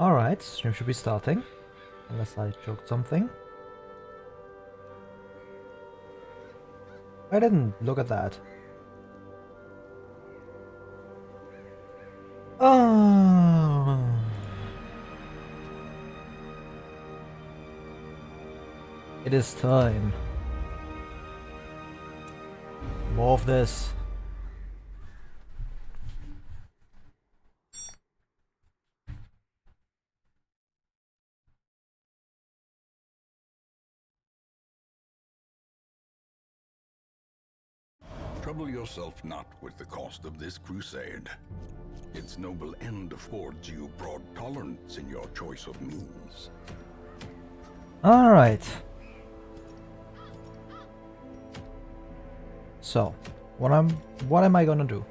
Alright, stream should be starting. Unless I choked something. I didn't look at that. Oh. It is time. More of this. Trouble yourself not with the cost of this crusade. Its noble end affords you broad tolerance in your choice of means. Alright. So, what am I gonna do?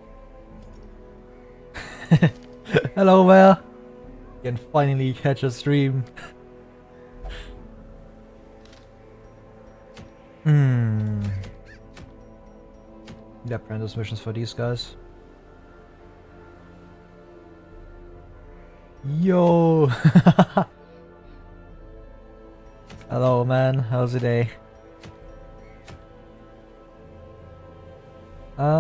Hello there! You can finally catch a stream. Yeah, apprentice missions for these guys. Yo! Hello man, how's the day? I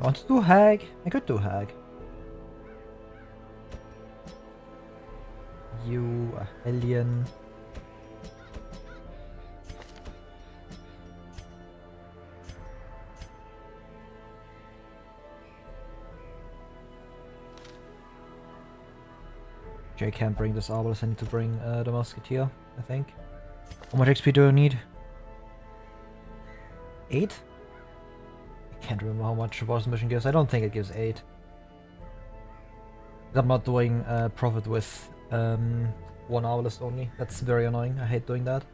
want to do Hag? I could do Hag. You, a Hellion. I can't bring this Arbalest, I need to bring the Musketeer, I think. How much XP do I need? 8? I can't remember how much the boss mission gives. I don't think it gives 8. I'm not doing profit with one Arbalest only. That's very annoying. I hate doing that.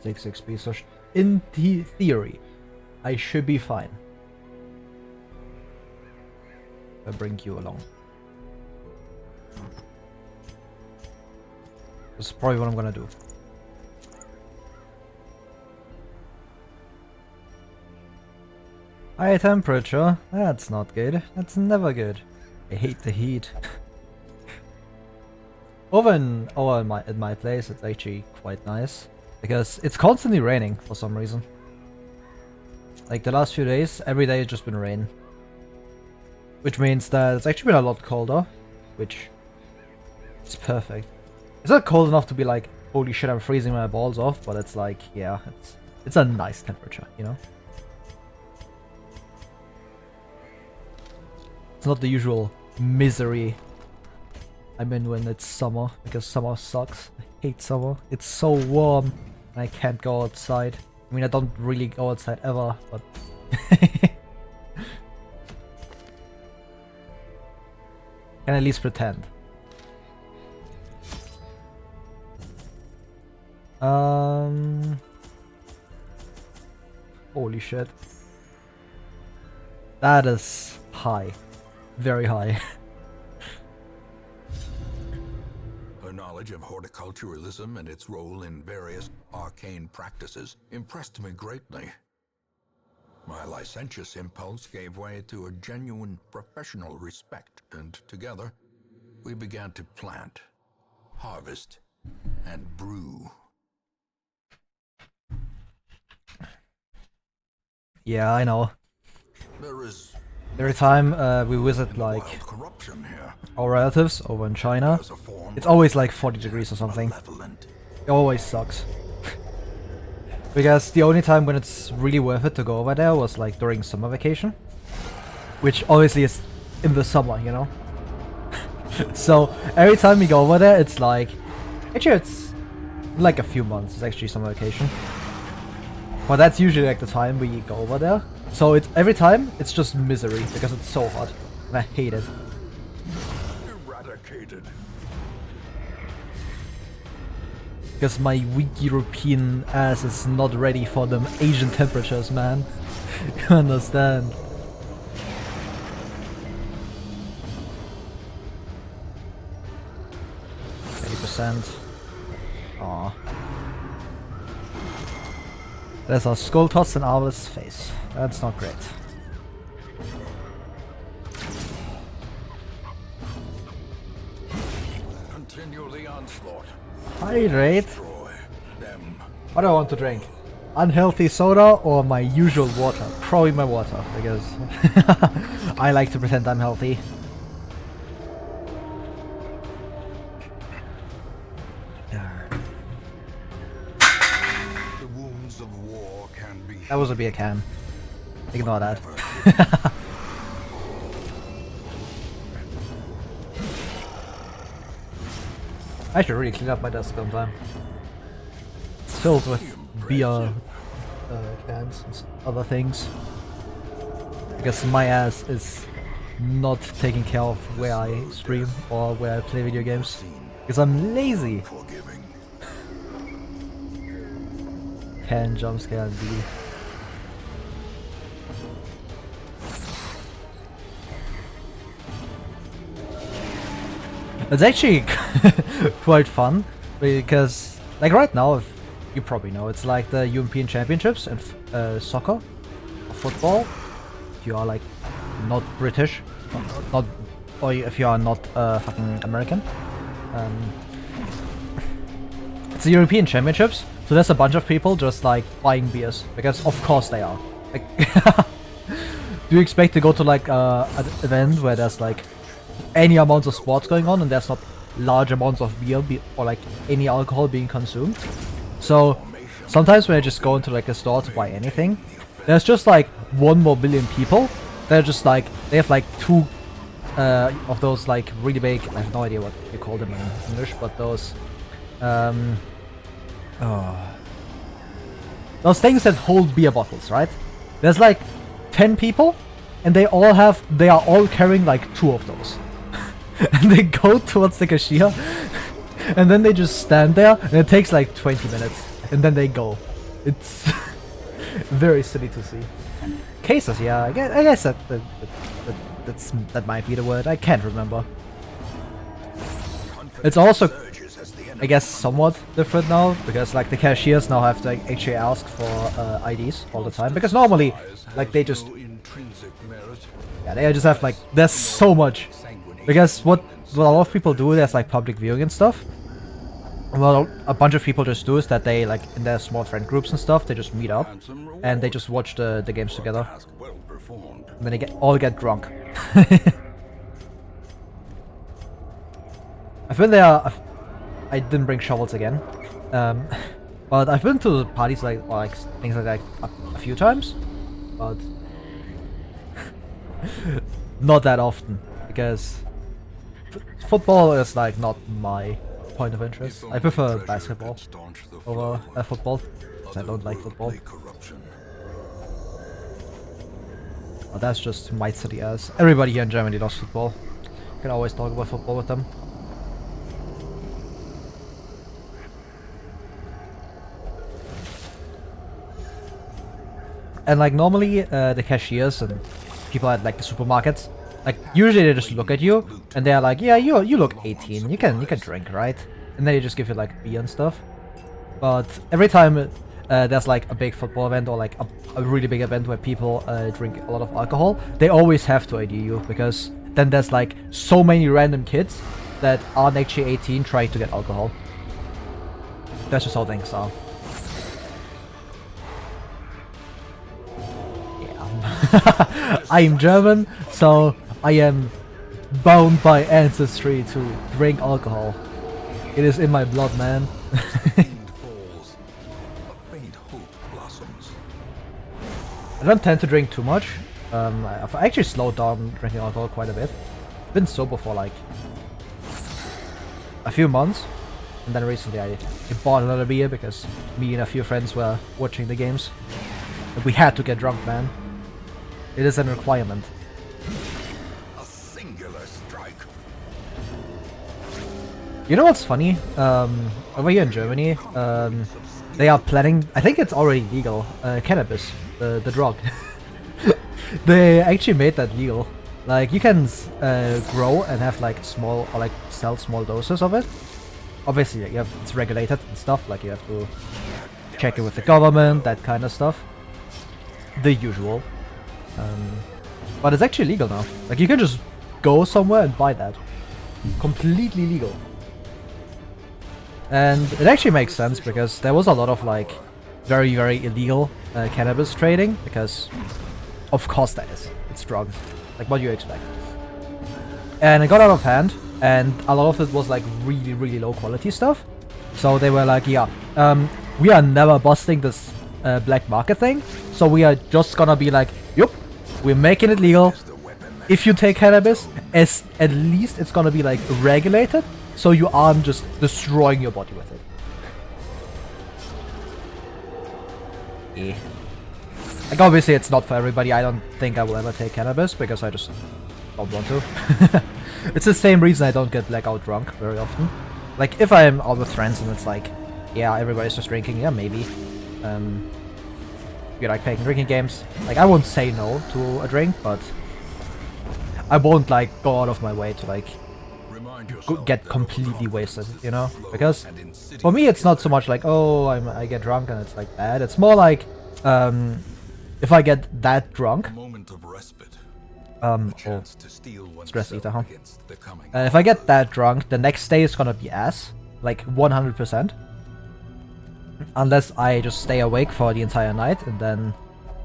6 XP, so in theory, I should be fine. I bring you along. That's probably what I'm gonna do. High temperature? That's not good. That's never good. I hate the heat. Over in my place, it's actually quite nice. Because it's constantly raining for some reason. Like the last few days, every day it's just been rain. Which means that it's actually been a lot colder. Which is perfect. It's not cold enough to be like, holy shit, I'm freezing my balls off, but it's like, yeah, it's a nice temperature, you know? It's not the usual misery I'm in when it's summer, because summer sucks. I hate summer. It's so warm. And I can't go outside. I mean, I don't really go outside ever, but... Can at least pretend. Holy shit. That is high. Very high. Her knowledge of horticulturalism and its role in various arcane practices impressed me greatly. My licentious impulse gave way to a genuine professional respect, and together we began to plant, harvest, and brew. Yeah, I know. There is Every time we visit like corruption here. our relatives over in China, it's always like 40 degrees or something. It always sucks. Because the only time when it's really worth it to go over there was like during summer vacation. Which obviously is in the summer, you know? So every time we go over there, it's like... Actually, it's like a few months, it's actually summer vacation. But that's usually like the time we go over there. So it's every time, it's just misery, because it's so hot. And I hate it. Eradicated. Because my weak European ass is not ready for them Asian temperatures, man. You understand? 100%. Aw. There's a skull toss in Arvel's face. That's not great. Continue the onslaught. Hydrate. Destroy them. What do I want to drink? Unhealthy soda or my usual water? Probably my water, because I like to pretend I'm healthy. The wounds of war can be. That was a beer can. Ignore that. I should really clean up my desk sometime. It's filled with beer cans and other things. Because my ass is not taking care of where I stream or where I play video games. Because I'm lazy. Forgiving. 10 jump scare and B. It's actually quite fun because, like right now, if you probably know, it's like the European Championships in soccer or football. If you are like not British, not, or if you are not fucking American, it's the European Championships. So there's a bunch of people just like buying beers because, of course, they are. Like, do you expect to go to like an event where there's like any amounts of sports going on and there's not large amounts of beer or like any alcohol being consumed? So sometimes when I just go into like a store to buy anything, there's just like 1 more billion people. They're just like, they have like 2 of those like really big, I have no idea what you call them in English, but those those things that hold beer bottles, right? There's like 10 people and they are all carrying like 2 of those. And they go towards the cashier and then they just stand there and it takes like 20 minutes and then they go. It's very silly to see. Cases, yeah, I guess that might be the word. I can't remember. It's also, I guess, somewhat different now because like the cashiers now have to like, actually ask for IDs all the time, because normally like they just they just have like, there's so much, because what a lot of people do, there's like public viewing and stuff. Well, a bunch of people just do is that they like in their small friend groups and stuff, they just meet up and they just watch the games together. And then they all get drunk. I've been there. I didn't bring shovels again, but I've been to parties like things like that a few times, but not that often because football is like not my point of interest. I prefer basketball over football because I don't like football. But that's just my city as everybody here in Germany loves football. You can always talk about football with them. And like normally the cashiers and people at like the supermarkets, like usually they just look at you and they're like, yeah, you look 18, you can drink, right? And then they just give you like beer and stuff. But every time there's like a big football event or like a really big event where people drink a lot of alcohol, they always have to ID you, because then there's like so many random kids that aren't actually 18 trying to get alcohol. That's just how things are. I'm German, so I am bound by ancestry to drink alcohol. It is in my blood, man. I don't tend to drink too much. I've actually slowed down drinking alcohol quite a bit. I've been sober for like a few months, and then recently I bought another beer because me and a few friends were watching the games. And we had to get drunk, man. It is a requirement. A singular strike. You know what's funny? Over here in Germany, they are planning, I think it's already legal, cannabis, the drug. They actually made that legal. Like, you can grow and have like small, or like sell small doses of it. obviously it's regulated and stuff, like you have to check it with the government, that kind of stuff. The usual. But it's actually legal now. Like you can just go somewhere and buy that. Completely legal. And it actually makes sense because there was a lot of like very, very illegal cannabis trading, because of course there is. It's drugs. Like what do you expect? And it got out of hand, and a lot of it was like really, really low quality stuff. So they were like, yeah, we are never busting this black market thing, so we are just gonna be like, yup, we're making it legal. If you take cannabis, at least it's gonna be like regulated, so you aren't just destroying your body with it. Yeah. Like obviously it's not for everybody. I don't think I will ever take cannabis because I just don't want to. It's the same reason I don't get blackout drunk very often. Like if I'm out with friends and it's like, yeah, everybody's just drinking, yeah, maybe. You like playing drinking games. Like I won't say no to a drink, but I won't like go out of my way to like get completely wasted, you know? Because for me it's not so much like, oh, I get drunk and it's like bad. It's more like if I get that drunk, stress eater, huh? If I get that drunk, the next day is gonna be ass, like 100%. Unless I just stay awake for the entire night and then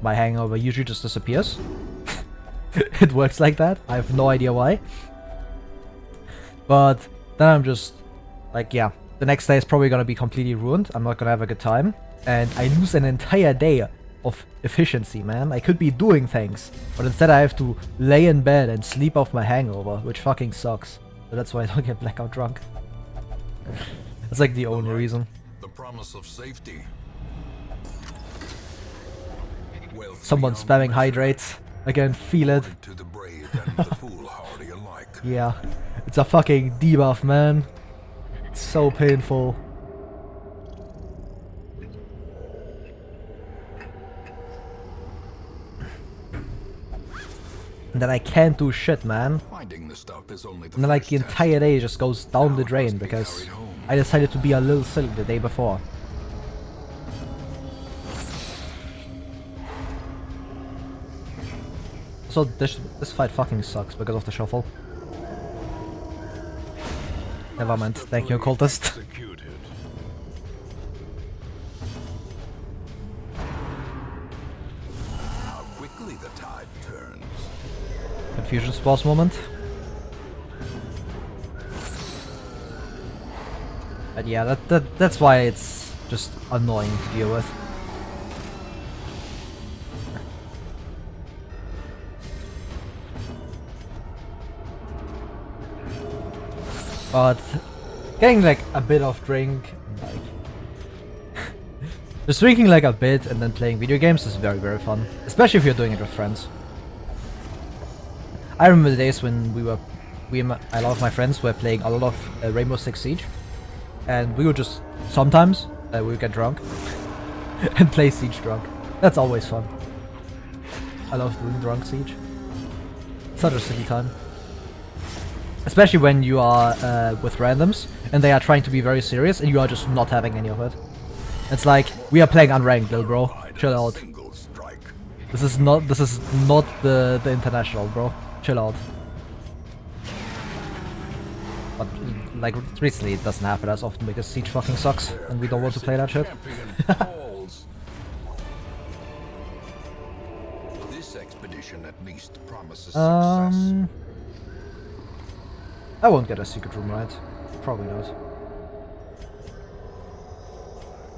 my hangover usually just disappears. It works like that. I have no idea why. But then I'm just like, yeah, the next day is probably gonna be completely ruined. I'm not gonna have a good time. And I lose an entire day of efficiency, man. I could be doing things, but instead I have to lay in bed and sleep off my hangover, which fucking sucks. So that's why I don't get blackout drunk. That's like the only reason. The promise of safety. Someone spamming hydrates. I can feel it. To the brave and the foolhardy alike. Yeah, it's a fucking debuff, man. It's so painful. And then I can't do shit, man. And then like the entire day just goes down the drain because I decided to be a little silly the day before. So this fight fucking sucks because of the shuffle. Never mind. Thank you, cultist. How quickly the tide turns. Confusion Spores moment. But yeah, that's why it's just annoying to deal with. But getting like a bit of drink, like just drinking like a bit and then playing video games is very, very fun, especially if you're doing it with friends. I remember the days when a lot of my friends were playing a lot of Rainbow Six Siege, and we would just sometimes we would get drunk and play Siege drunk. That's always fun. I love doing drunk Siege. Such a silly time. Especially when you are with randoms and they are trying to be very serious and you are just not having any of it. It's like, we are playing unranked, little bro. Chill out. This is not the international, bro. Chill out. But like recently it doesn't happen as often because Siege fucking sucks and we don't want to play that shit. This expedition at least promises success. I won't get a secret room, right? Probably not.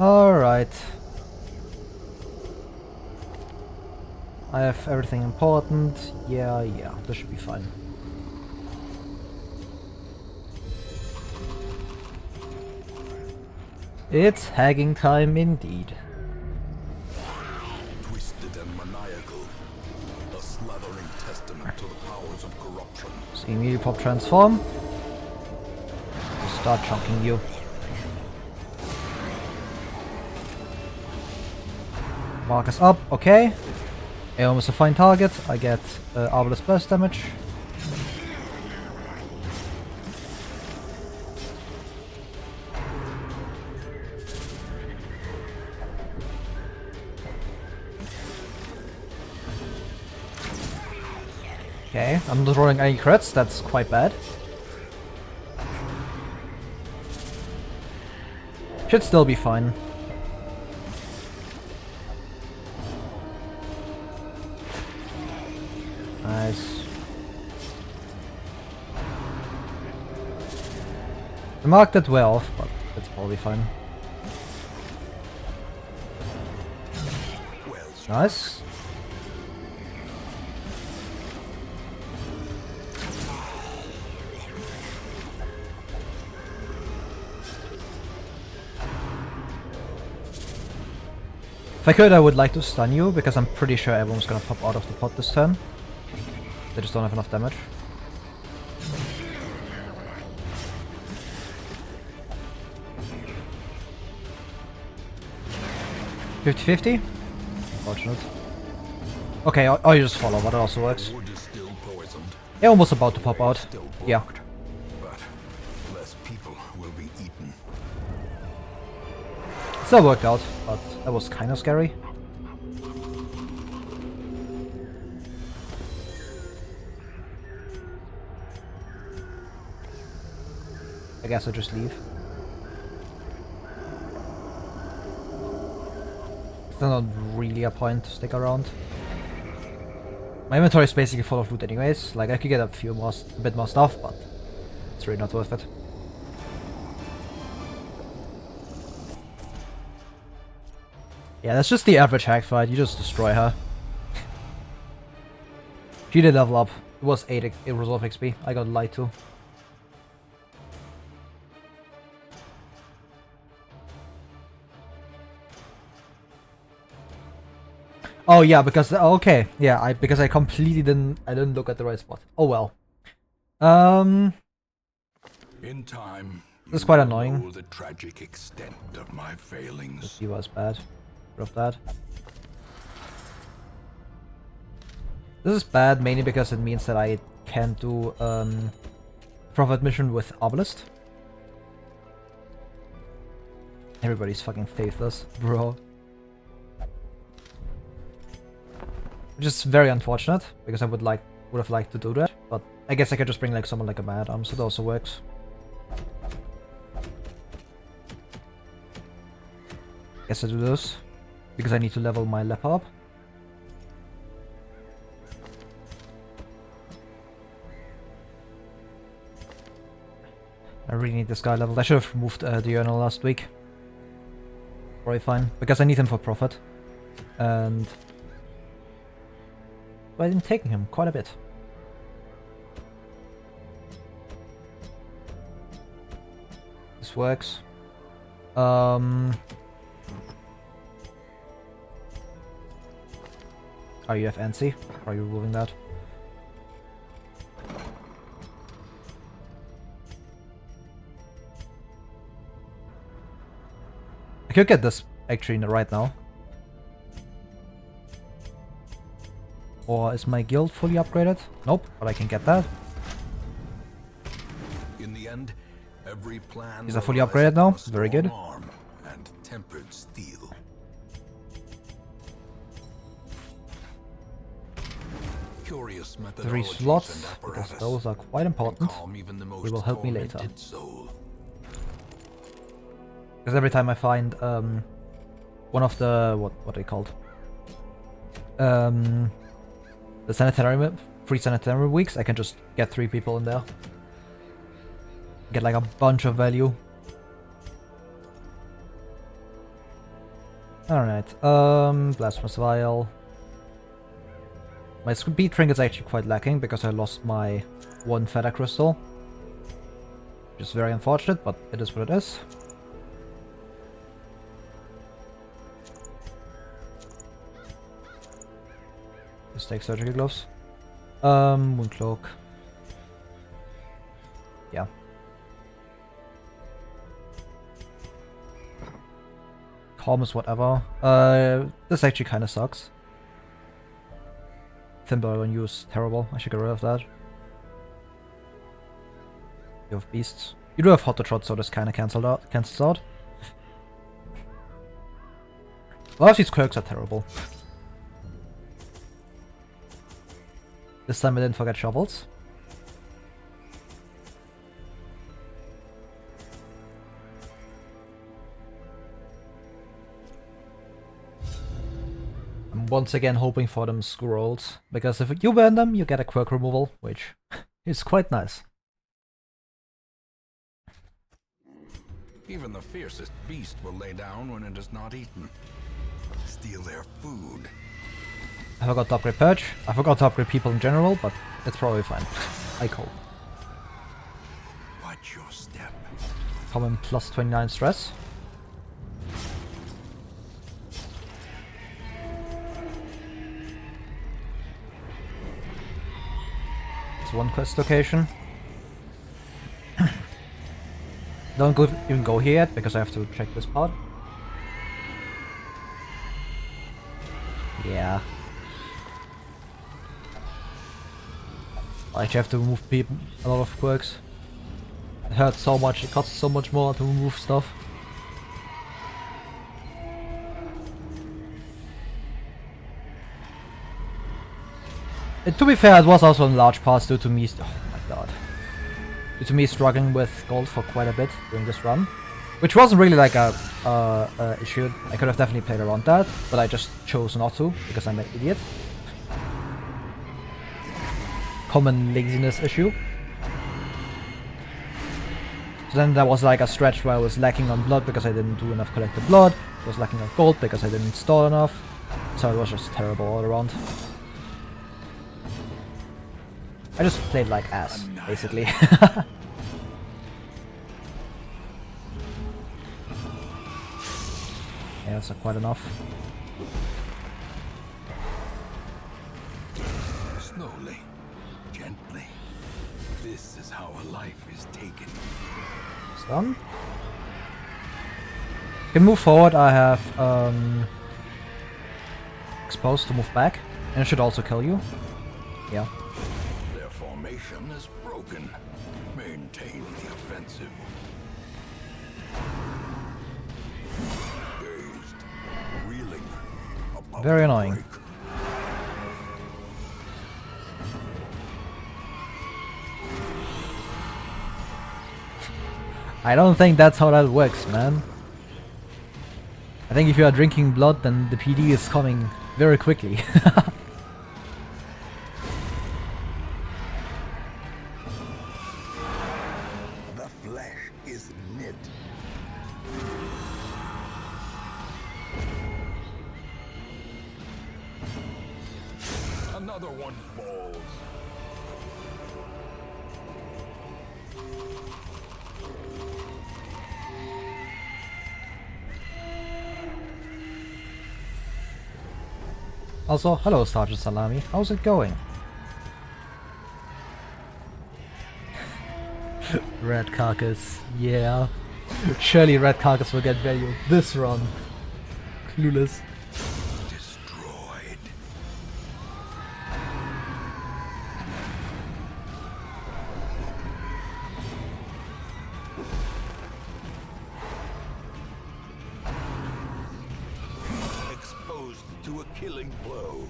Alright. I have everything important. Yeah, this should be fine. It's hagging time indeed. Twisted and maniacal, a slathering testament to the powers of corruption. See me pop transform. Just start chunking you. Marcus up, okay. Aeon is a fine target. I get Arbalest burst damage. Okay, I'm not rolling any crits, that's quite bad. Should still be fine. Nice. I marked at 12, but that's probably fine. Nice. If I could, I would like to stun you, because I'm pretty sure everyone's gonna pop out of the pot this turn. They just don't have enough damage. 50-50? Unfortunate. Okay, I'll just follow, but it also works. They're almost about to pop out. Yeah. But less people will be eaten. Still worked out, but that was kind of scary. I guess I'll just leave. It's not really a point to stick around. My inventory is basically full of loot anyways. Like, I could get a bit more stuff, but it's really not worth it. Yeah, that's just the average hack fight. You just destroy her. She did level up. It was 8 resolve XP. I got lied to. Oh yeah, because okay, yeah, because I completely didn't look at the right spot. Oh well. In time, this is quite annoying. know the tragic extent of my failings. This was bad. Rid of that. This is bad mainly because it means that I can't do Prophet mission with Obelisk. Everybody's fucking faithless, bro. Which is very unfortunate, because I would have liked to do that, but I guess I could just bring like someone like a Mad Arms, so it also works. Guess I do this, because I need to level my leper up. I really need this guy leveled. I should have removed the Urinal last week. Probably fine, because I need him for Prophet. And I've been taking him quite a bit. This works. Are you have NC? Are you removing that? I could get this actually right now. Or is my guild fully upgraded? Nope, but I can get that. In the end, every plan These are fully upgraded now. Very good. arm and tempered steel. Curious 3 slots, because those are quite important. They will help me later. Because every time I find one of the what are they called? The sanitarium, free sanitarium weeks, I can just get 3 people in there. Get like a bunch of value. Alright, Blasphemous Vial. My speed trinket is actually quite lacking because I lost my 1 feather crystal. Which is very unfortunate, but it is what it is. Let's take surgical gloves. Moon cloak. Yeah. Calm is whatever. This actually kind of sucks. Thimble on you is terrible. I should get rid of that. You have beasts. You do have Hot Trot, so this kind of cancels out. A lot of these quirks are terrible. This time I didn't forget shovels. I'm once again hoping for them scrolls, because if you burn them, you get a quirk removal, which is quite nice. Even the fiercest beast will lay down when it is not eaten. Steal their food. I forgot to upgrade Purge. I forgot to upgrade people in general, but it's probably fine. I hope. Watch your step. Common plus 29 stress. It's one quest location. Don't even go here yet, because I have to check this part. Yeah. I actually have to remove a lot of quirks. It hurts so much, it costs so much more to remove stuff. To be fair, it was also in large parts due to me. Oh my god. Due to me struggling with gold for quite a bit during this run. Which wasn't really like a issue. I could have definitely played around that, but I just chose not to because I'm an idiot. Common laziness issue. So then there was like a stretch where I was lacking on blood because I didn't do enough collected blood. I was lacking on gold because I didn't store enough. So it was just terrible all around. I just played like ass, basically. Yeah, that's quite enough. Slowly, gently. This is how a life is taken. It's done. Can move forward. I have exposed to move back, and it should also kill you. Yeah. Their formation is broken. Maintain the offensive. Dazed, reeling, about Very to annoying. break. I don't think that's how that works, man. I think if you are drinking blood, then the PD is coming very quickly. The flesh is knit. Another one falls. Also, hello Sergeant Salami, how's it going? Red Carcass, yeah. Surely Red Carcass will get value this run. Clueless. Destroyed. Exposed to a killing blow.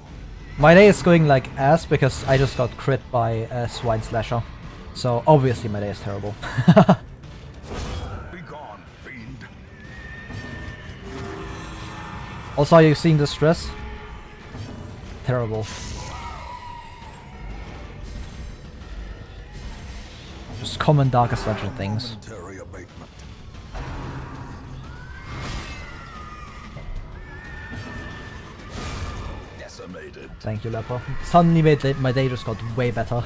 My day is going like ass because I just got crit by a Swine Slasher. So obviously my day is terrible. Be gone, fiend. Also, are you seeing the stress? Terrible. Just common Darkest Dungeon things. Momentary abatement. Decimated. Thank you, Leper. Suddenly my day just got way better.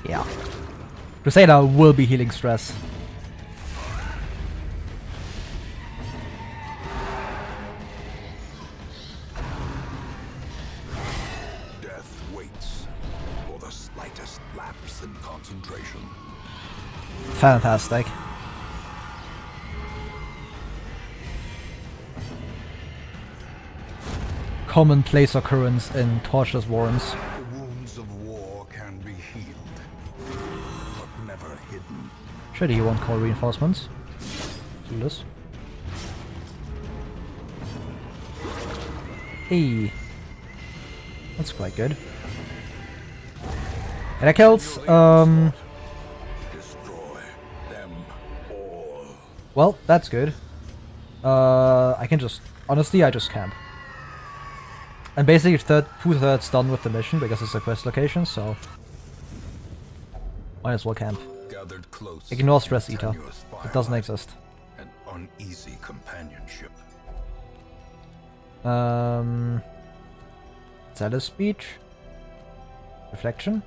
Yeah. Crusader will be healing stress. Death waits for the slightest lapse in concentration. Fantastic. Commonplace occurrence in Torchless Warrens. The wounds of war can be healed, but never hidden. Surely you won't call reinforcements. Do this. Hey. That's quite good. And that kills, Destroy them all. well, that's good. I can just, honestly, I just camp. And basically 2/3 done with the mission because it's a quest location, so might as well camp. Gathered close. Ignore Stress Eater. Tenuous It doesn't firelight, exist. An uneasy companionship. Zealous Speech. Reflection.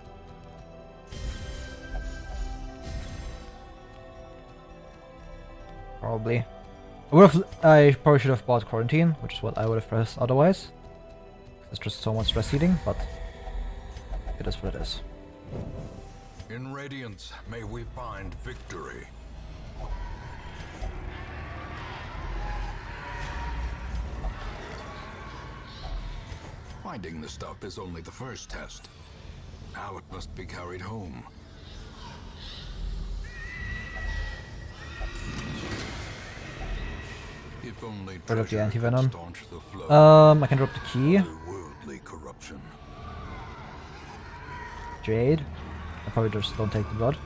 Probably. I probably should have bought Quarantine, which is what I would have pressed otherwise. It's just so much stress eating, but it is what it is. In Radiance, may we find victory. Finding the stuff is only the first test. Now it must be carried home. If only Drop the treasure anti-venom. could staunch the flow I can drop the key. of worldly corruption. Jade. I probably just don't take the blood.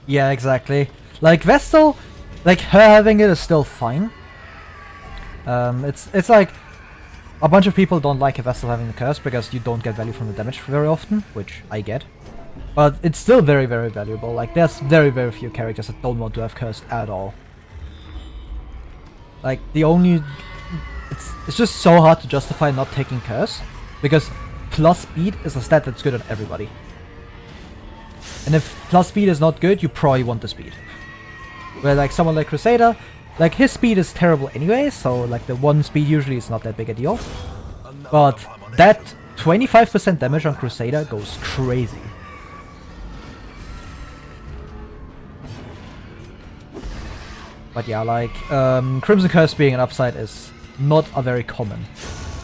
Yeah, exactly. Like Vestal, like her having it is still fine. It's like a bunch of people don't like a Vestal having the curse because you don't get value from the damage very often, which I get. But it's still very, very valuable. Like there's very, very few characters that don't want to have curse at all. Like the only, it's just so hard to justify not taking curse because plus speed is a stat that's good on everybody. And if plus speed is not good, you probably want the speed. Where like someone like Crusader, like his speed is terrible anyway, so like the 1 speed usually is not that big a deal. But that 25% damage on Crusader goes crazy. But yeah, like Crimson Curse being an upside is not a very common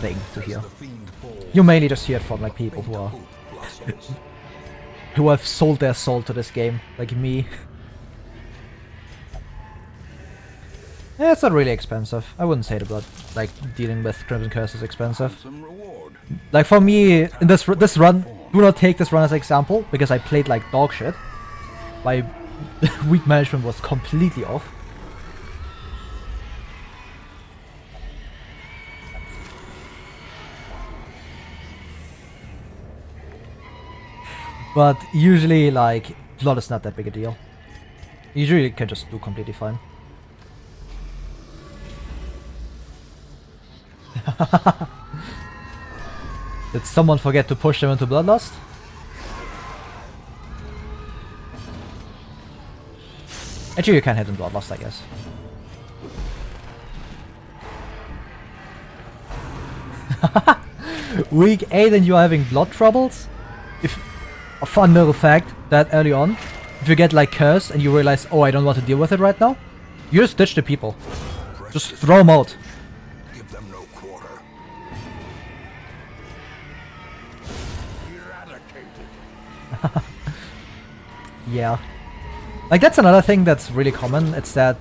thing to hear. You mainly just hear it from like people who are who have sold their soul to this game, like me. Yeah, it's not really expensive. I wouldn't say the blood, like dealing with Crimson Curse is expensive. Like for me, in this run, do not take this run as an example because I played like dog shit. My weak management was completely off. But usually, like, blood is not that big a deal. Usually you can just do completely fine. Did someone forget to push them into Bloodlust? Actually, you can hit in Bloodlust, I guess. Week 8 and you are having blood troubles? If a fun little fact that early on, if you get like cursed and you realize, oh, I don't want to deal with it right now, you just ditch the people. Just throw them out. Give them no quarter. Eradicated. Yeah. Like that's another thing that's really common. It's that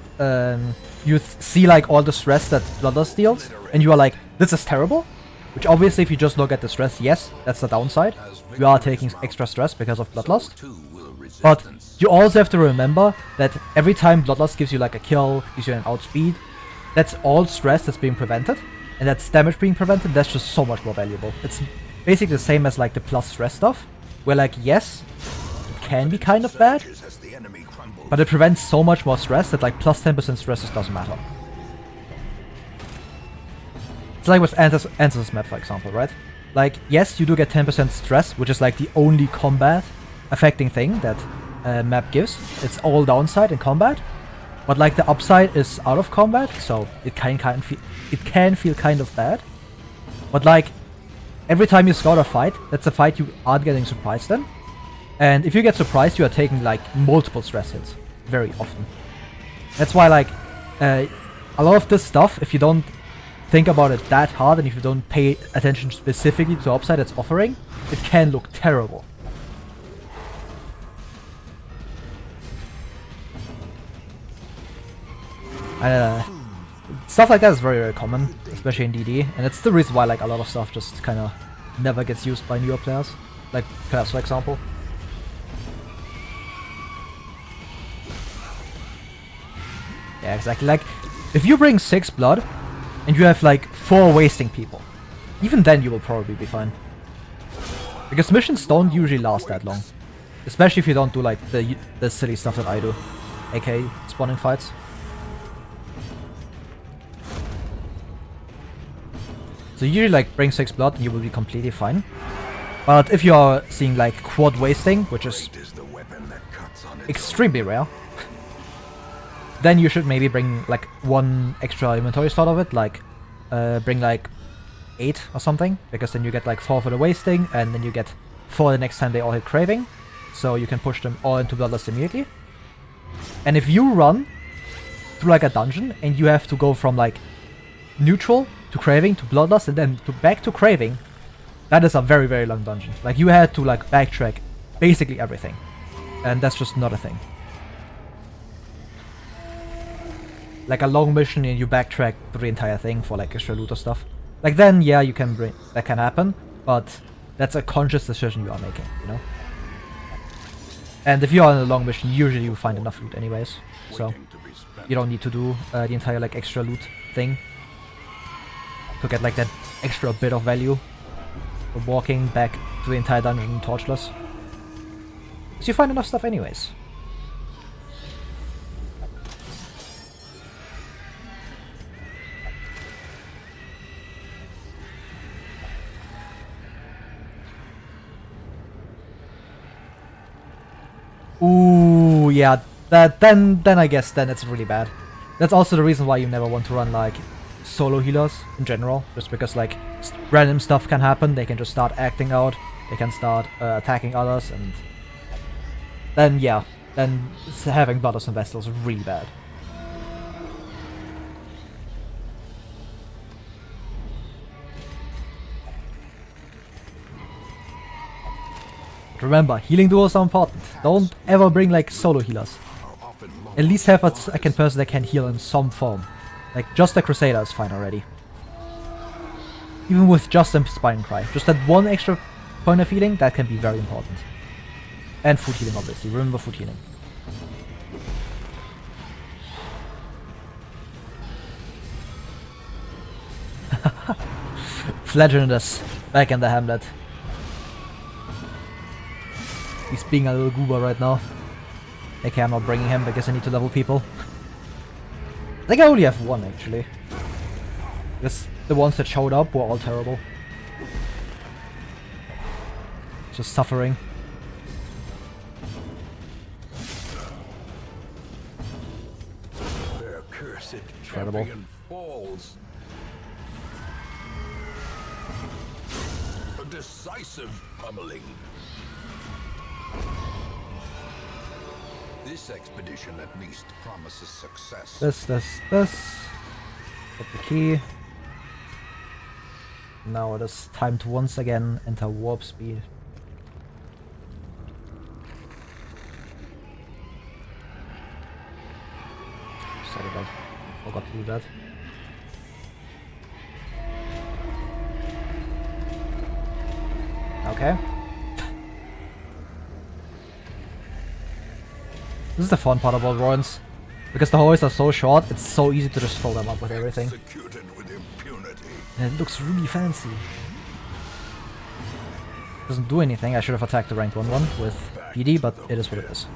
you see like all the stress that Bloodlust deals, and you are like, this is terrible. Which obviously, if you just look at the stress, yes, that's the downside. You are taking extra stress because of Bloodlust. But you also have to remember that every time Bloodlust gives you like a kill, gives you an outspeed, that's all stress that's being prevented. And that's damage being prevented, that's just so much more valuable. It's basically the same as like the plus stress stuff. Where like, yes, it can be kind of bad. But it prevents so much more stress that like plus 10% stress just doesn't matter. It's like with Answers map, for example, right? Like, yes, you do get 10% stress, which is like the only combat affecting thing that map gives. It's all downside in combat, but like the upside is out of combat, so it can feel kind of bad. But like every time you scout a fight, that's a fight you aren't getting surprised in. And if you get surprised, you are taking like multiple stress hits very often. That's why like a lot of this stuff, if you don't think about it that hard, and if you don't pay attention specifically to the upside it's offering, it can look terrible. Stuff like that is very, very common, especially in DD, and it's the reason why like a lot of stuff just kind of never gets used by newer players, like Curse, for example. Yeah, exactly. Like, if you bring 6 blood, and you have like 4 wasting people, even then you will probably be fine. Because missions don't usually last that long. Especially if you don't do like the silly stuff that I do, aka spawning fights. So usually like bring 6 blood and you will be completely fine. But if you are seeing like quad wasting, which is extremely rare, then you should maybe bring like 1 extra inventory slot of it, like bring like 8 or something, because then you get like 4 for the wasting, and then you get 4 the next time they all hit craving, so you can push them all into bloodlust immediately. And if you run through like a dungeon and you have to go from like neutral to craving to bloodlust and then back to craving, that is a very, very long dungeon. Like, you had to like backtrack basically everything, and that's just not a thing. Like a long mission and you backtrack through the entire thing for like extra loot or stuff. Like, then yeah, you can bring that can happen, but that's a conscious decision you are making, you know? And if you are on a long mission, usually you find enough loot anyways, so you don't need to do the entire like extra loot thing to get like that extra bit of value for walking back to the entire dungeon torchless. So you find enough stuff anyways. Ooh, yeah, then I guess then it's really bad. That's also the reason why you never want to run like solo healers in general, just because like random stuff can happen. They can just start acting out, they can start attacking others, and then yeah, then having Bloodlust and Vestal is really bad. Remember, healing duos are important. Don't ever bring like solo healers. At least have a second person that can heal in some form. Like, just a Crusader is fine already. Even with just a Spine Cry. Just that 1 extra point of healing, that can be very important. And food healing, obviously. Remember food healing. Flagellanus back in the hamlet. He's being a little goober right now. Okay, I'm not bringing him because I need to level people. I think I only have 1 actually. Because the ones that showed up were all terrible. Just suffering. Their cursed Incredible. falls. A decisive pummeling. This expedition at least promises success. This. Get the key. Now it is time to once again enter warp speed. Sorry, I forgot to do that. Okay. This is the fun part about runs. Because the hallways are so short, it's so easy to just fill them up with everything. With impunity. And it looks really fancy. Doesn't do anything. I should have attacked the ranked 1-1 with PD, but it is what it is.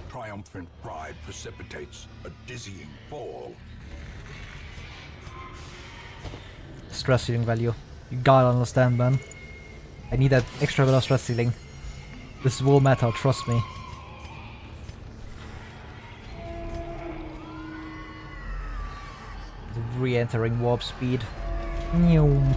Triumphant pride precipitates a dizzying fall. Stress healing value. You gotta understand, man. I need that extra bit of stress healing. This will matter, trust me. re-entering warp speed. Nyum.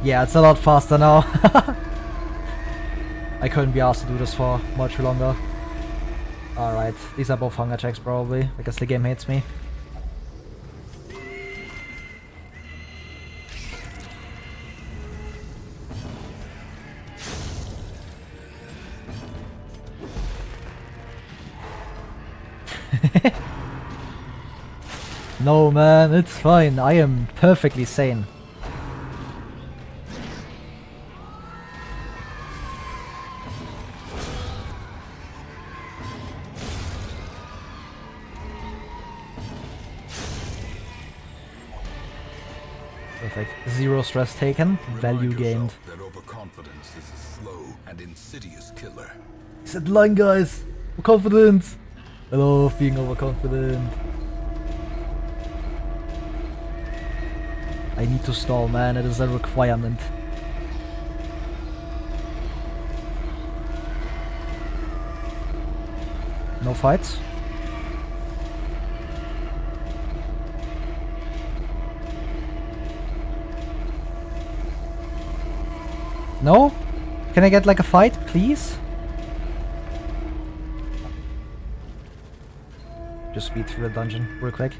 Yeah, it's a lot faster now. I couldn't be asked to do this for much longer. Alright, these are both hunger checks probably, because the game hates me. No man, it's fine, I am perfectly sane. Perfect. Zero stress taken, value gained. That overconfidence is a slow and insidious killer. He said line guys! Overconfident! I love being overconfident. I need to stall, man, it is a requirement. No fights? No? Can I get like a fight, please? Just speed through the dungeon real quick.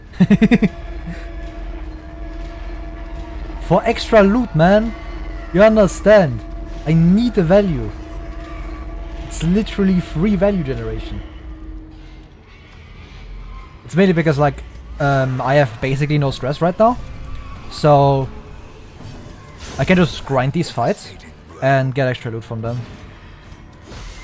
For extra loot, man! You understand? I need the value. It's literally free value generation. It's mainly because like I have basically no stress right now. So I can just grind these fights and get extra loot from them.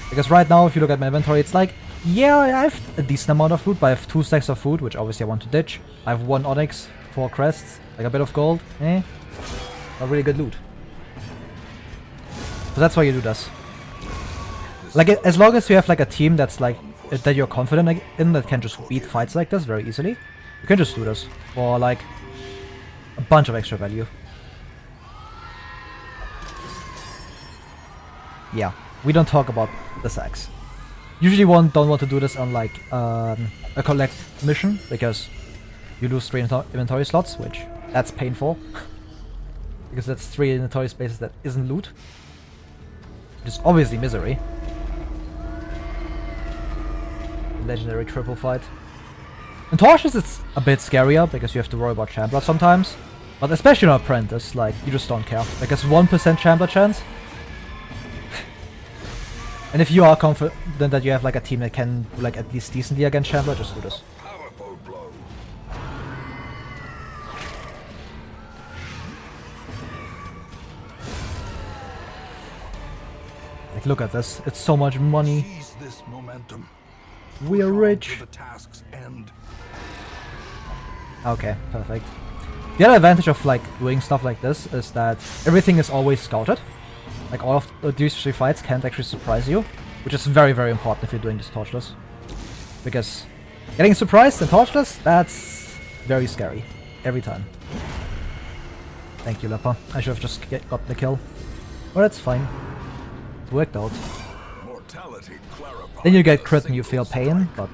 Because right now, if you look at my inventory, it's like, yeah, I have a decent amount of loot, but I have 2 stacks of food, which obviously I want to ditch. I have 1 onyx, 4 crests, like a bit of gold, not really good loot. So that's why you do this. Like, as long as you have like a team that's like, that you're confident in, that can just beat fights like this very easily, you can just do this for like a bunch of extra value. Yeah, we don't talk about the sacks. Usually one don't want to do this on like a collect mission, because you lose 3 inventory slots, which that's painful. Because that's 3 inventory spaces that isn't loot. Which is obviously misery. Legendary triple fight. In Torchless it's a bit scarier, because you have to worry about Shambler sometimes. But especially in Apprentice, like, you just don't care. Like, it's 1% Shambler chance. And if you are confident that you have like a team that can do like at least decently against Shambler, just do this. Powerful blow. Like, look at this. It's so much money. Seize this momentum. We are rich. The task's end. Okay, perfect. The other advantage of like doing stuff like this is that everything is always scouted. Like, all of these 3 fights can't actually surprise you, which is very, very important if you're doing this Torchless. Because getting surprised in Torchless, that's very scary. Every time. Thank you, Leper. I should have just got the kill. But that's fine. It worked out. Then you get crit and you feel pain, but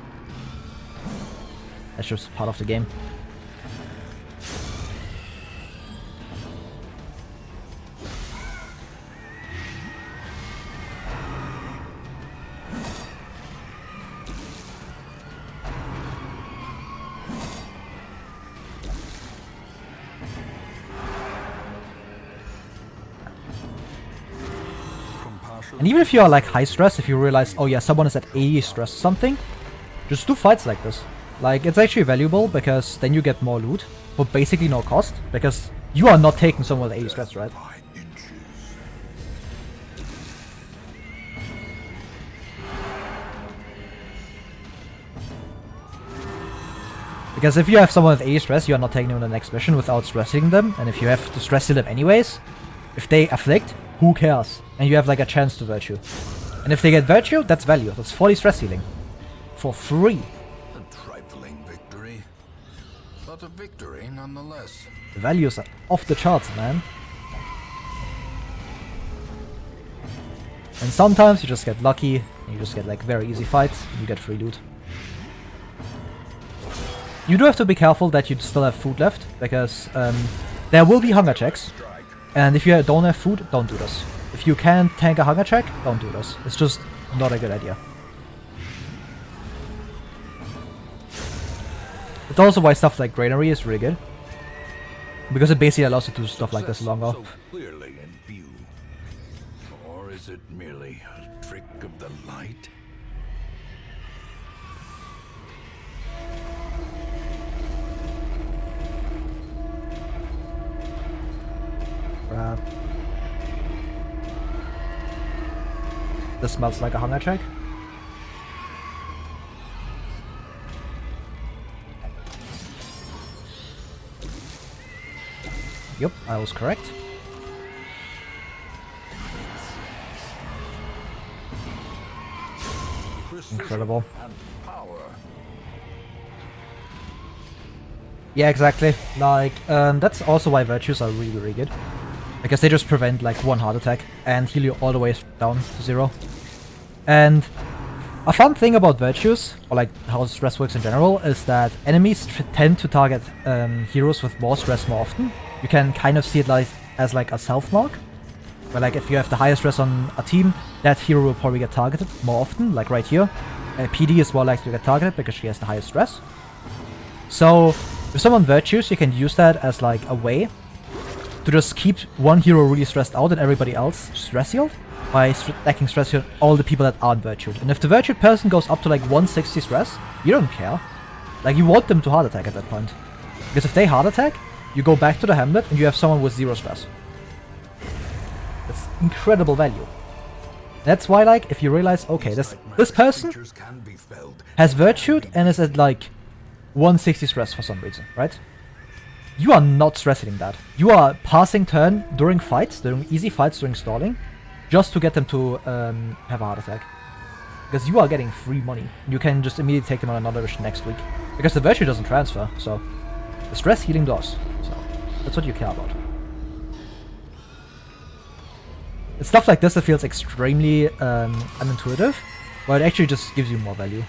that's just part of the game. And even if you are like high stress, if you realize, oh yeah, someone is at 80 stress or something, just do fights like this. Like, it's actually valuable, because then you get more loot for basically no cost, because you are not taking someone with 80 stress, right? Because if you have someone with 80 stress, you are not taking them on the next mission without stressing them, and if you have to stress them anyways, if they afflict, who cares? And you have like a chance to virtue. And if they get virtue, that's value. That's 40 stress healing. For free. A trifling victory. But a victory victory nonetheless. The values are off the charts, man. And sometimes you just get lucky, and you just get like very easy fights, and you get free loot. You do have to be careful that you still have food left, because there will be hunger checks, and if you don't have food, don't do this. If you can't tank a hunger check, don't do this. It's just not a good idea. It's also why stuff like granary is really good, because it basically allows you to do stuff like this longer. So clearly in view. Or is it merely a trick of the light? Crap. This smells like a hunger check. Yep, I was correct. Incredible. Yeah, exactly. Like, that's also why virtues are really, really good. Because they just prevent like one heart attack and heal you all the way down to 0. And a fun thing about virtues, or like how stress works in general, is that enemies tend to target heroes with more stress more often. You can kind of see it like as like a self-mark, where like if you have the highest stress on a team, that hero will probably get targeted more often, like right here. PD is more likely to get targeted because she has the highest stress. So if someone virtues, you can use that as like a way to just keep one hero really stressed out and everybody else stress healed by stacking stress heal all the people that aren't virtued. And if the virtued person goes up to like 160 stress, you don't care. Like you want them to heart attack at that point. Because if they heart attack, you go back to the hamlet and you have someone with 0 stress. That's incredible value. That's why, like, if you realize, okay, this person has virtued and is at like 160 stress for some reason, right? You are not stress hitting that. You are passing turn during fights, during easy fights, during stalling, just to get them to have a heart attack. Because you are getting free money. You can just immediately take them on another mission next week. Because the virtue doesn't transfer, so the stress healing does. So that's what you care about. It's stuff like this that feels extremely unintuitive, but it actually just gives you more value.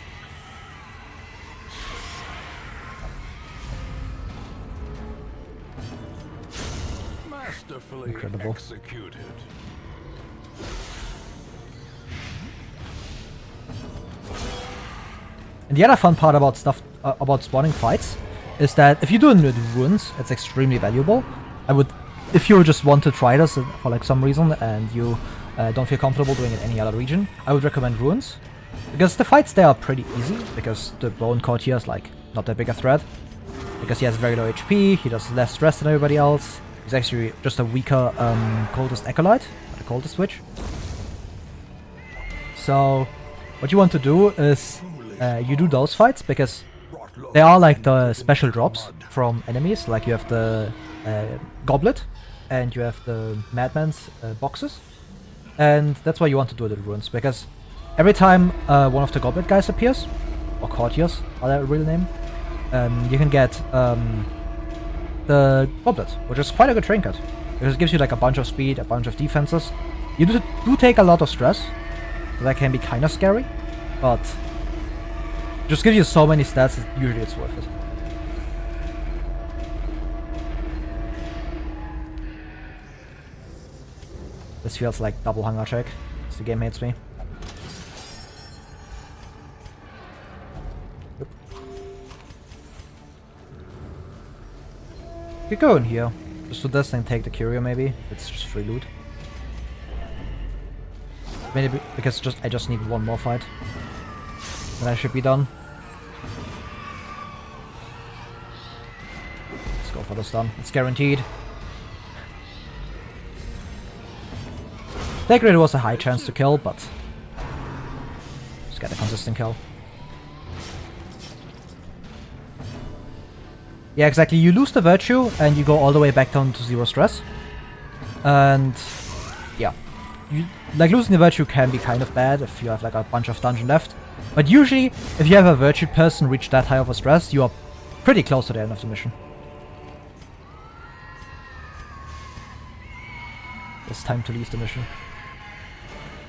Incredible. Executed. And the other fun part about stuff about spawning fights is that if you do it with runes, it's extremely valuable. I would, if you just want to try this for like some reason and you don't feel comfortable doing it in any other region, I would recommend runes. Because the fights there are pretty easy, because the bone courtier is like not that big a threat. Because he has very low HP, he does less stress than everybody else. He's actually just a weaker coldest acolyte, the coldest witch. So what you want to do is you do those fights because they are like the special drops from enemies. Like you have the goblet and you have the madman's boxes, and that's why you want to do the runes, because every time one of the goblet guys appears, or courtiers are their real name, you can get the goblet, which is quite a good trinket, because it gives you like a bunch of speed, a bunch of defenses. You do take a lot of stress, so that can be kind of scary, but just gives you so many stats that usually it's worth it. This feels like double hunger check as the game hates me. Yep. Could go in here. Just do this and take the curio maybe. It's just free loot. Maybe because I just need one more fight. Then I should be done. Let's go for the stun. It's guaranteed. That grid was a high chance to kill, but just get a consistent kill. Yeah, exactly. You lose the virtue and you go all the way back down to 0 stress. And yeah, like losing the virtue can be kind of bad if you have like a bunch of dungeon left. But usually, if you have a virtued person reach that high of a stress, you are pretty close to the end of the mission. it's time to leave the mission.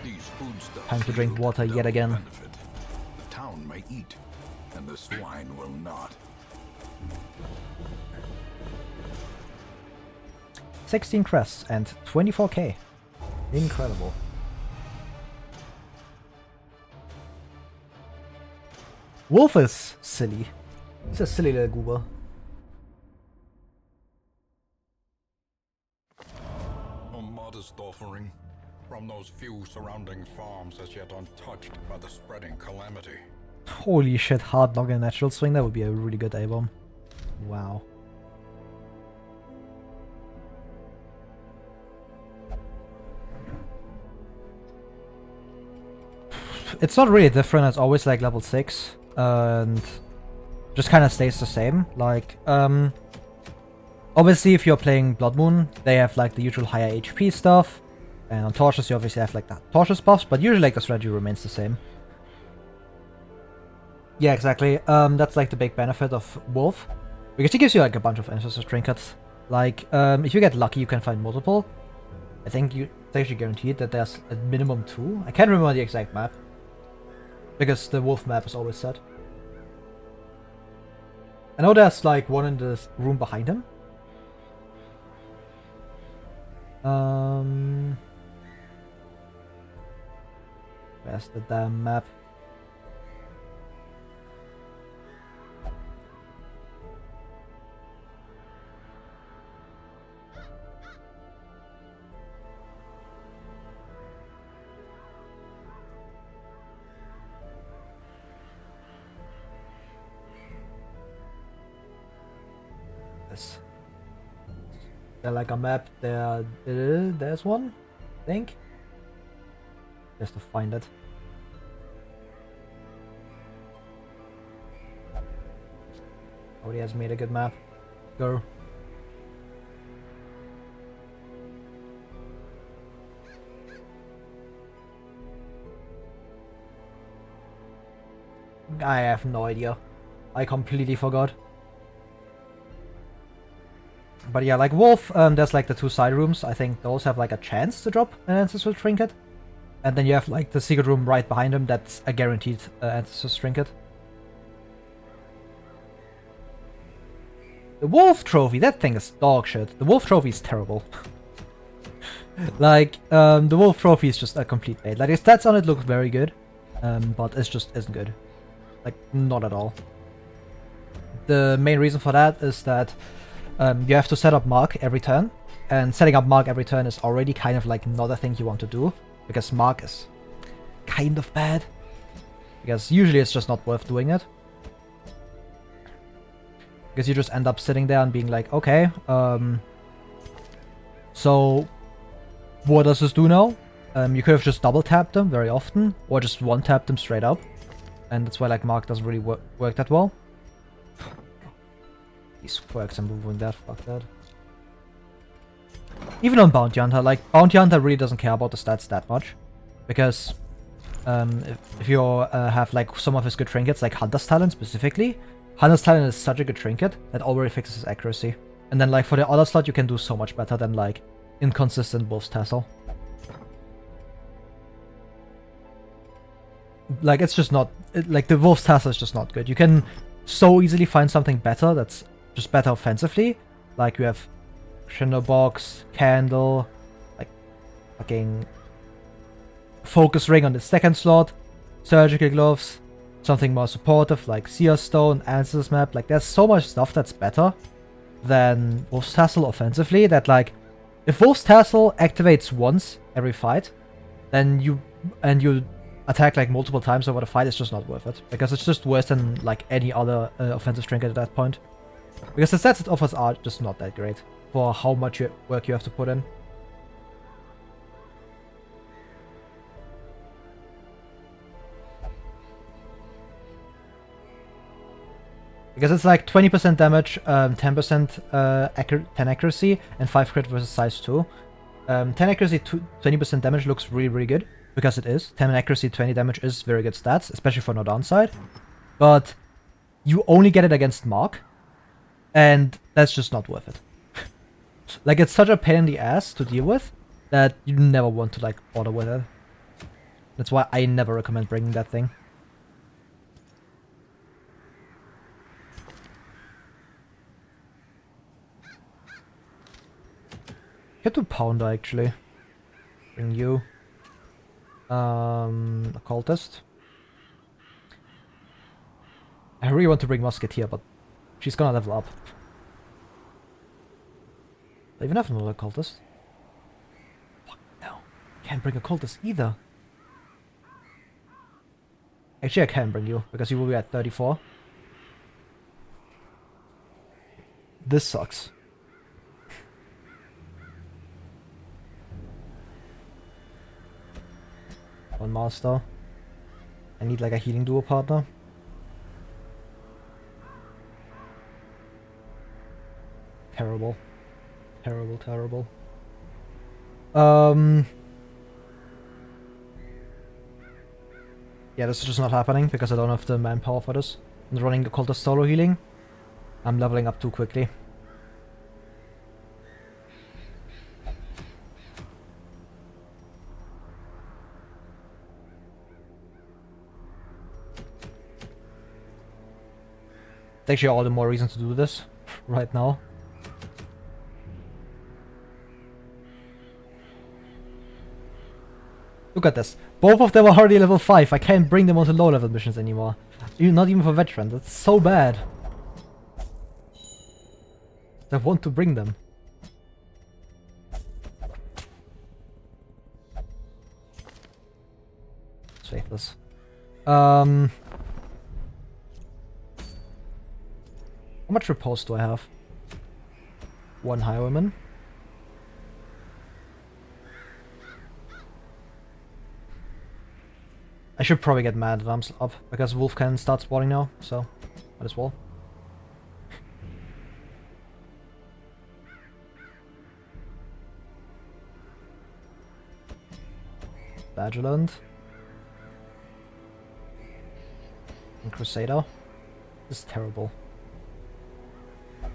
These foodstuffs Time to drink yield water yet double again. benefit. The town may eat, and the swine will not. 16 crests and 24k. Incredible. Wolf is silly. He's a silly little goober. A modest offering from those few surrounding farms as yet untouched by the spreading calamity. Holy shit, hard knock and natural swing, that would be a really good A-bomb. Wow. It's not really different, it's always like level 6, and just kind of stays the same. Like, obviously if you're playing Bloodmoon, they have like the usual higher HP stuff, and on Torchless you obviously have like the Torchless buffs, but usually like the strategy remains the same. Yeah, exactly. That's like the big benefit of Wolf, because he gives you like a bunch of ancestor trinkets. Like, if you get lucky, you can find multiple. I think it's actually guaranteed that there's a minimum 2. I can't remember the exact map, because the Wolf map is always set. I know there's like one in the room behind him. Where's the damn map? Is there like a map there? There's one, I think. Just to find it. Nobody has made a good map. Go. I have no idea. I completely forgot. But yeah, like Wolf, there's like the 2 side rooms. I think those have like a chance to drop an Ancestral Trinket. And then you have like the secret room right behind him that's a guaranteed Ancestral Trinket. The Wolf Trophy, that thing is dog shit. The Wolf Trophy is terrible. Like, the Wolf Trophy is just a complete bait. Like, the stats on it look very good, but it just isn't good. Like, not at all. The main reason for that is that you have to set up Mark every turn, and setting up Mark every turn is already kind of like not a thing you want to do, because Mark is kind of bad. Because usually it's just not worth doing it. Because you just end up sitting there and being like, okay, so what does this do now? You could have just double tapped them very often, or just one tapped them straight up. And that's why like Mark doesn't really work that well. These quirks are moving that, fuck that. Even on Bounty Hunter, like, Bounty Hunter really doesn't care about the stats that much. Because, if you have, like, some of his good trinkets, like Hunter's Talent specifically, Hunter's Talent is such a good trinket that already fixes his accuracy. And then, like, for the other slot, you can do so much better than, like, inconsistent Wolf's Tassel. Like, it's just not... like, the Wolf's Tassel is just not good. You can so easily find something better that's just better offensively. Like, you have Shinderbox, Candle, like, fucking Focus Ring on the second slot, Surgical Gloves, something more supportive like Seer Stone, Answers Map. Like, there's so much stuff that's better than Wolf's Tassel offensively that, like, if Wolf's Tassel activates once every fight, then you attack like multiple times over the fight, it's just not worth it. Because it's just worse than like any other offensive trinket at that point. Because the stats it offers are just not that great for how much work you have to put in. Because it's like 20% damage, 10% 10 accuracy, and 5 crit versus size 2. 10 accuracy, 20% damage looks really, really good. Because it is. 10 accuracy, 20 damage is very good stats, especially for no downside. But you only get it against Mark, and that's just not worth it. Like, it's such a pain in the ass to deal with that you never want to like bother with it. That's why I never recommend bringing that thing. Get to Pounder actually. Bring you. Occultist. I really want to bring Musketeer, but she's gonna level up. I even have another Occultist. Fuck no. Can't bring Occultist either. Actually, I can bring you, because you will be at 34. This sucks. One master. I need like a healing duo partner. Terrible. Terrible, terrible. Yeah, this is just not happening because I don't have the manpower for this. I'm running Occultist solo healing. I'm leveling up too quickly. It's actually all the more reason to do this right now. Look at this. Both of them are already level 5. I can't bring them onto low level missions anymore. Not even for veteran. That's so bad. I want to bring them. It's faithless. How much repose do I have? 1 highwayman. I should probably get Mad Arms up, because Wolf can start spawning now, so might as well. Badgerland. And Crusader. This is terrible. I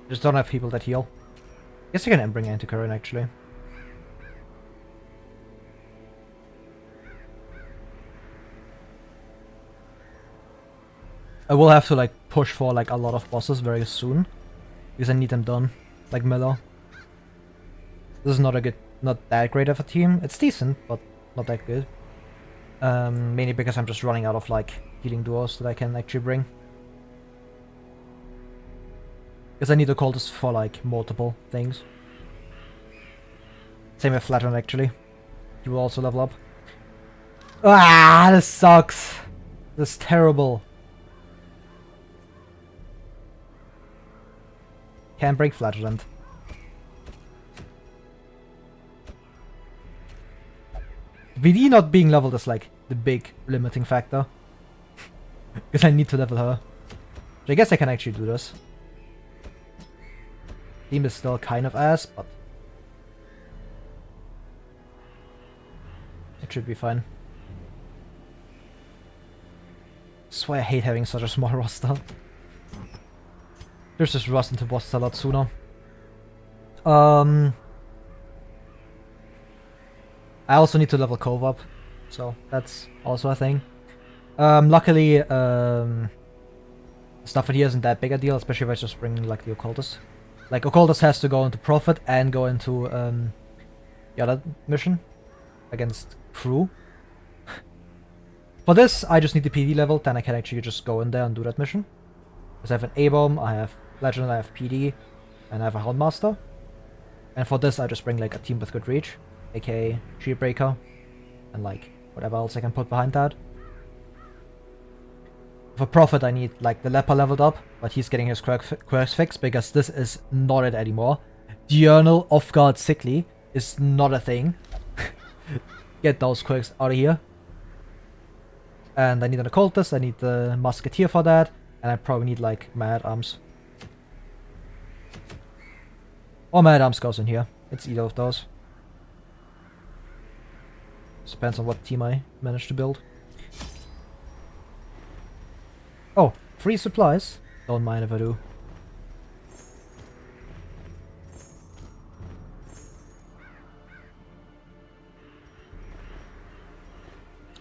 just don't have people that heal. Guess I can bring Anti-Current actually. I will have to like push for like a lot of bosses very soon, because I need them done, like Miller. This is not that great of a team. It's decent, but not that good. Mainly because I'm just running out of like healing duos that I can actually bring. Because I need to call this for like multiple things. Same with Flattern actually. He will also level up. Ah, this sucks. This is terrible. Can't break Flatland. VD not being leveled is like the big limiting factor. Because I need to level her. So I guess I can actually do this. Team is still kind of ass, but it should be fine. That's why I hate having such a small roster. There's just rust into bosses a lot sooner. I also need to level Cove up, so that's also a thing. Luckily, stuff in here isn't that big a deal, especially if I just bring like the Occultist. Like Occultist has to go into Prophet and go into the other mission against Crew. For this, I just need the PD level, then I can actually just go in there and do that mission. Because I have an A-bomb, I have Legend, I have PD, and I have a Houndmaster. And for this, I just bring like a team with good reach, aka Shieldbreaker, and like whatever else I can put behind that. For Prophet, I need like the Leper leveled up, but he's getting his quirks fixed because this is not it anymore. Diurnal, Off-Guard, Sickly is not a thing. Get those quirks out of here. And I need an Occultist, I need the Musketeer for that, and I probably need like Mad Arms. Or Mad Arms goes in here. It's either of those. Just depends on what team I manage to build. Oh, free supplies? Don't mind if I do.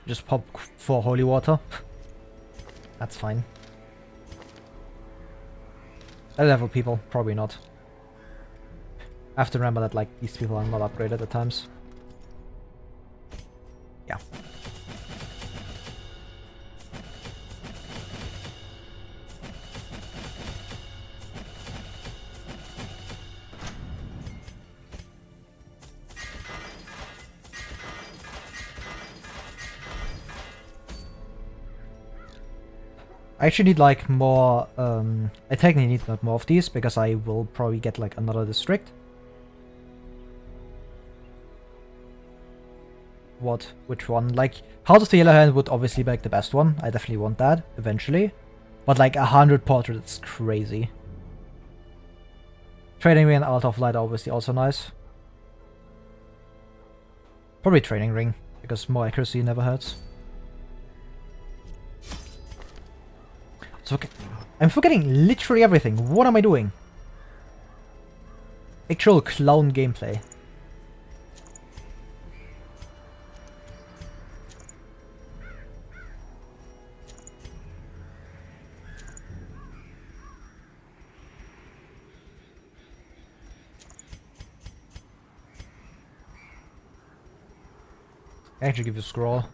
Just pop 4 holy water. That's fine. High level people, probably not. I have to remember that like these people are not upgraded at times. Yeah. I actually need like more, I technically need like more of these because I will probably get like another district. What? Which one? Like, House of the Yellow Hand would obviously be like the best one. I definitely want that eventually. But like 100 portraits is crazy. Training Ring and Altar of Light are obviously also nice. Probably Training Ring, because more accuracy never hurts. So, okay. I'm forgetting literally everything. What am I doing? Actual clown gameplay. I actually give you a scroll.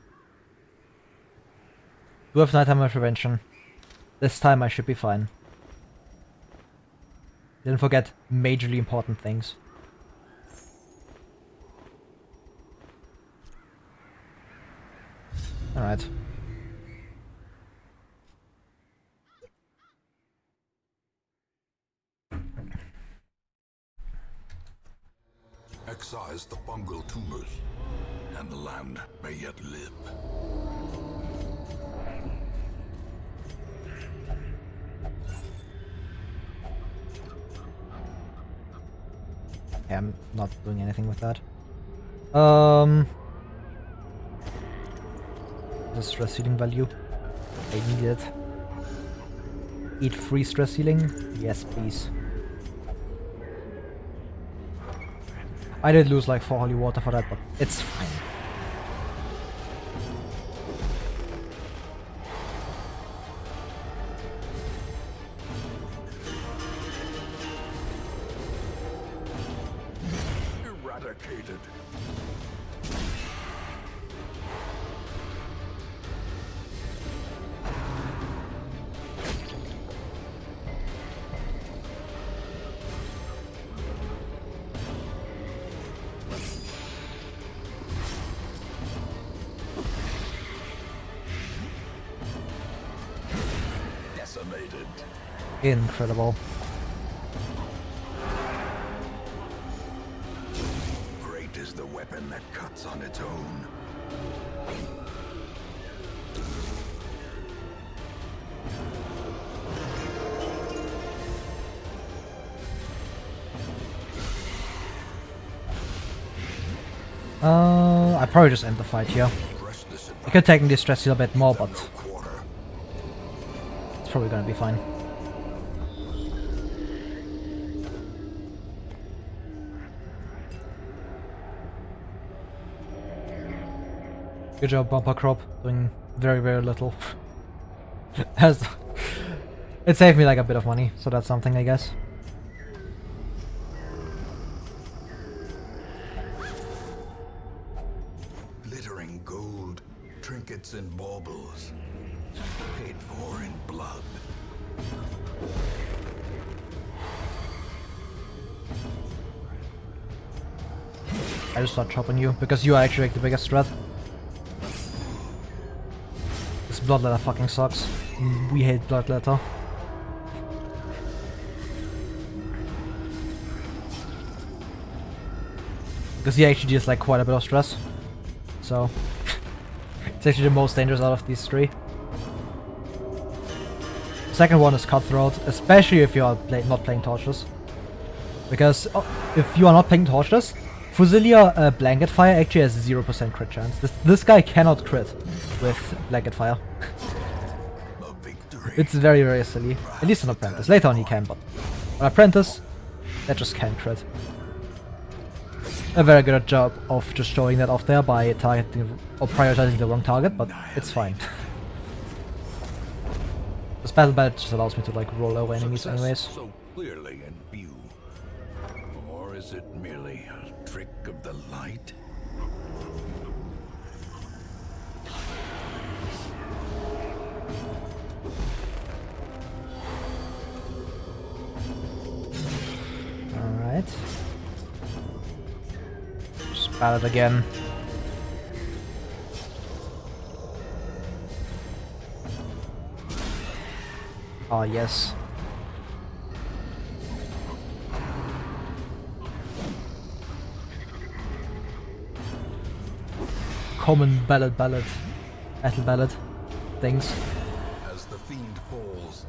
Do have nighttime prevention. This time I should be fine. Didn't forget majorly important things. Alright. Excise the fungal tumors, and the land may yet live. Yeah, I'm not doing anything with that. The stress healing value. I need it. Eat free stress healing? Yes, please. I did lose like 4 holy water for that, but it's fine. Eradicated. Decimated. Incredible. Great is the weapon that cuts on its own. I probably just end the fight here. I could technically stress heal a bit more, but it's probably gonna be fine. Good job, Bumper Crop, doing very, very little. It saved me like a bit of money, so that's something, I guess. Glittering gold, trinkets and baubles, paid for in blood. I just start chopping you, because you are actually like the biggest threat. This Bloodletter fucking sucks. We hate Bloodletter. Because he actually deals like quite a bit of stress. So, it's actually the most dangerous out of these three. The second one is Cutthroat, especially if you are not playing Torchless. Because if you are not playing Torchless, Fusilia Blanket Fire actually has 0% crit chance. This guy cannot crit with Blanket Fire. It's very, very silly. At least on Apprentice. Later on he can, but on Apprentice, that just can't crit. a very good job of just showing that off there by targeting or prioritizing the wrong target, but it's fine. This battle badge just allows me to like roll over enemies anyways. So clearly in view. Or is it merely a trick of the light? Alright. Just battle it again. Ah, yes. Common battle ballad things. As the fiend falls,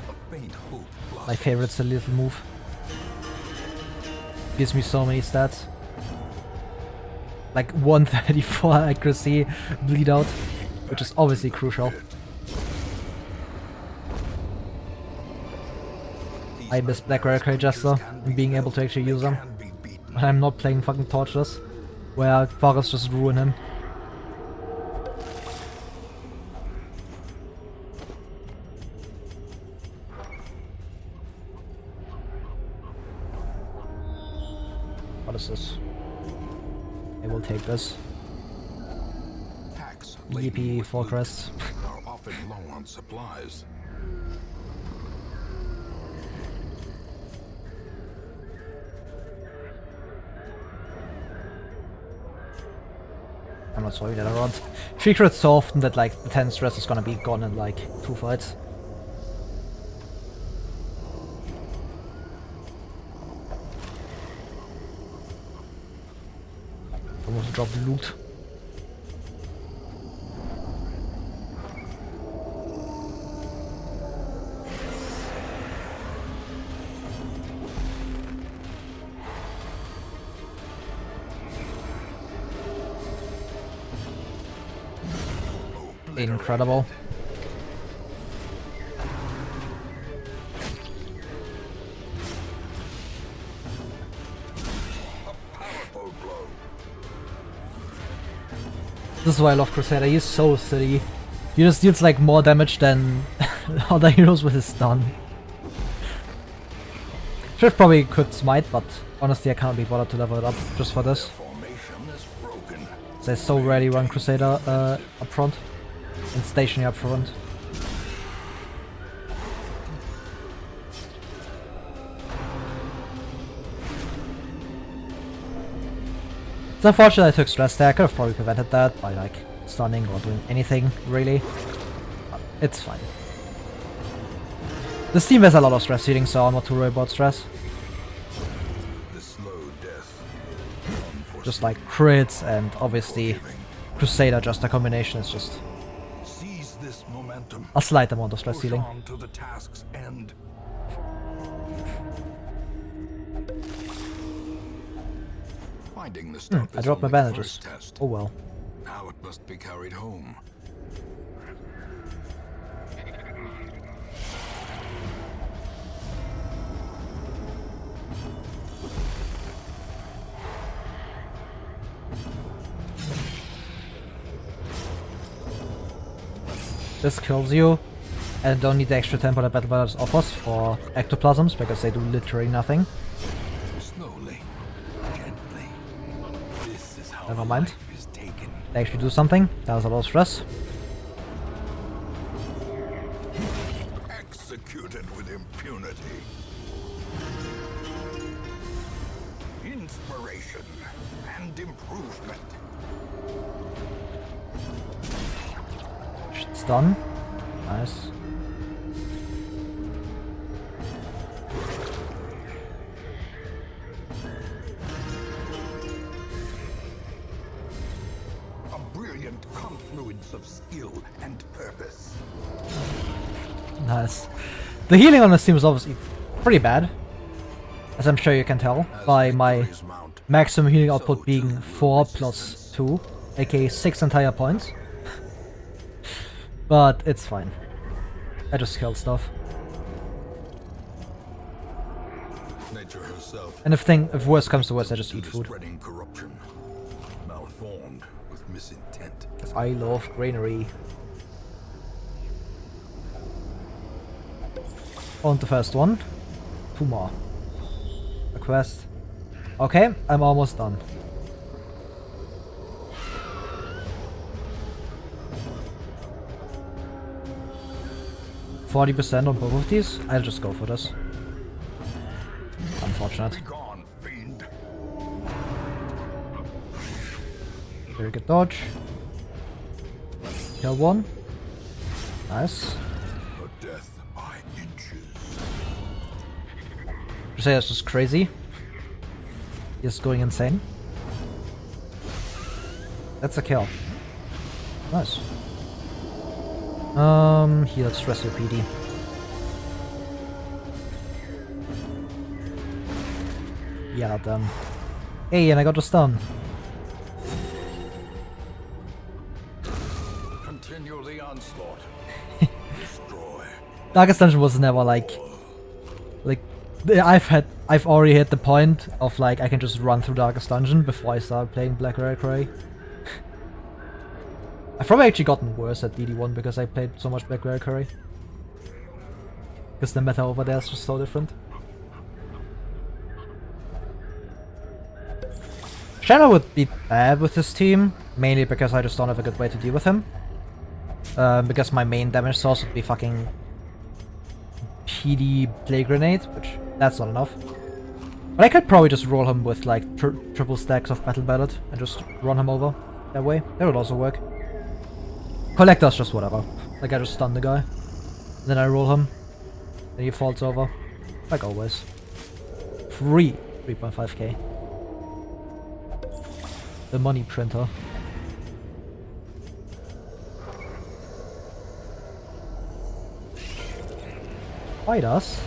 a faint hope blossoms. My favorite's a little move. Gives me so many stats. Like 134 accuracy, bleed out, which is obviously crucial. I miss Black Rare Jester and being able to actually use them. When I'm not playing fucking Torchless, where Varus just ruin him. What is this? I will take this. EP Fortress. Are often low on supplies. I'm not throwing that around. She crits so often that like the 10 stress is gonna be gone in like 2 fights. Almost dropped loot. Incredible. This is why I love Crusader, he's so steady. He just deals like more damage than other heroes with his stun. Shift probably could smite, but honestly I can't be bothered to level it up just for this. So I so rarely run Crusader up front and stationary up front. It's unfortunate I took stress there. I could have probably prevented that by like stunning or doing anything really. But it's fine. This team has a lot of stress healing, so I'm not too worried about stress. Just like crits and obviously Crusader, just a combination is just a slight amount of stress healing. I dropped my bandages. Oh well. Now it must be carried home. This kills you, and don't need the extra tempo that Battle Brothers offers for ectoplasms because they do literally nothing. Slowly, gently. This is how Never mind. life is taken. They actually do something. That was a lot of stress. Executed with impunity. Inspiration and improvement. Shit's done. Nice. A brilliant confluence of skill and purpose. Nice. The healing on this team is obviously pretty bad, as I'm sure you can tell by my maximum healing output being 4 plus 2, aka 6 entire points. But it's fine. I just killed stuff. They nature herself. And if worse comes to worse, I just eat food. Spreading corruption, malformed with misintent. Because I love granary. On the first one. 2 more. A quest. Okay, I'm almost done. %40 on both of these? I'll just go for this. Unfortunate. Gone, fiend. Very good dodge. Kill one. Nice. A death by inches. Crusader's just crazy. He's going insane. That's a kill. Nice. Heal stress your PD. Yeah, done. Hey, and I got a stun. Continue the onslaught. Destroy. Darkest Dungeon was never like I've already hit the point of like I can just run through Darkest Dungeon before I start playing Black Reliquary. I've probably actually gotten worse at DD1 because I played so much Black Reliquary. Because the meta over there is just so different. Shadow would be bad with this team, mainly because I just don't have a good way to deal with him. Because my main damage source would be fucking PD Play Grenade, which that's not enough. But I could probably just roll him with like triple stacks of Battle Ballad and just run him over that way. That would also work. Collector's just whatever. Like I just stun the guy, then I roll him, then he falls over, like always. 3.5k. The money printer. Fight us.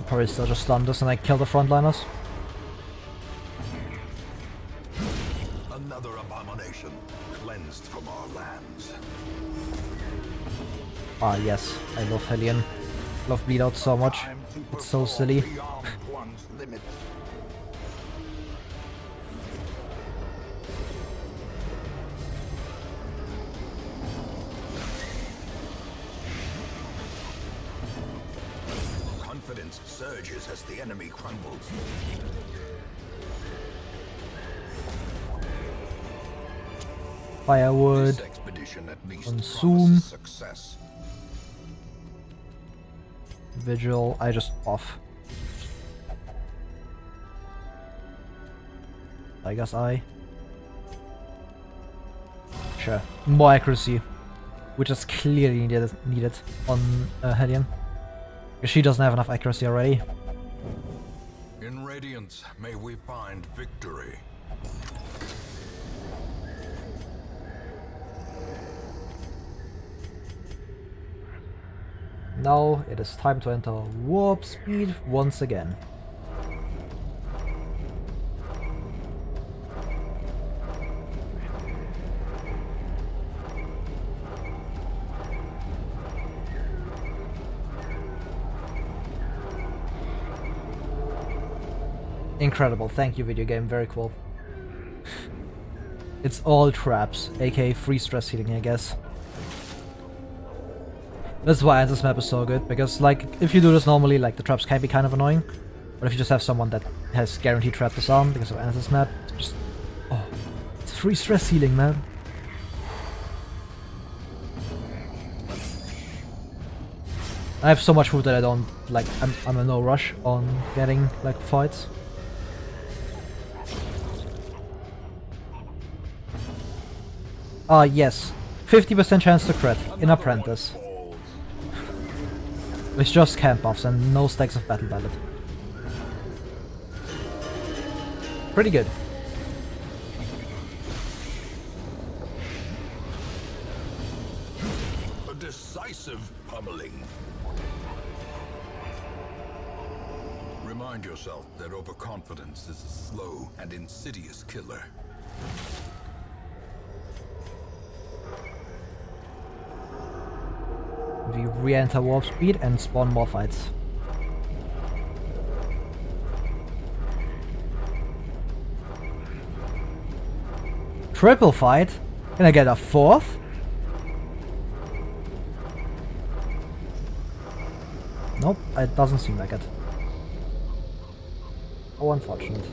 Probably still just stun us and I kill the frontliners. Another abomination cleansed from our lands. Ah yes, I love Hellion. Love Bleed Out so much. It's so silly. Confidence surges as the enemy crumbles. Firewood. This expedition at least Consume. promises success. Vigil. I just off. I guess I. Sure. More accuracy, which is clearly needed on Hellion. She doesn't have enough accuracy already. In Radiance, may we find victory. Now it is time to enter warp speed once again. Incredible, thank you video game, very cool. It's all traps, aka free stress healing, I guess. That's why this map is so good, because like, if you do this normally, like, the traps can be kind of annoying. But if you just have someone that has guaranteed trap disarm because of Anthem's map, it's just... oh, it's free stress healing, man. I have so much food that I don't, like, I'm in no rush on getting, like, fights. Yes. 50% chance to crit in Apprentice. With just camp buffs and no stacks of Battle Ballad. Pretty good. A decisive pummeling. Remind yourself that overconfidence is a slow and insidious killer. We re-enter warp speed and spawn more fights. Triple fight? Can I get a fourth? Nope, it doesn't seem like it. How unfortunate.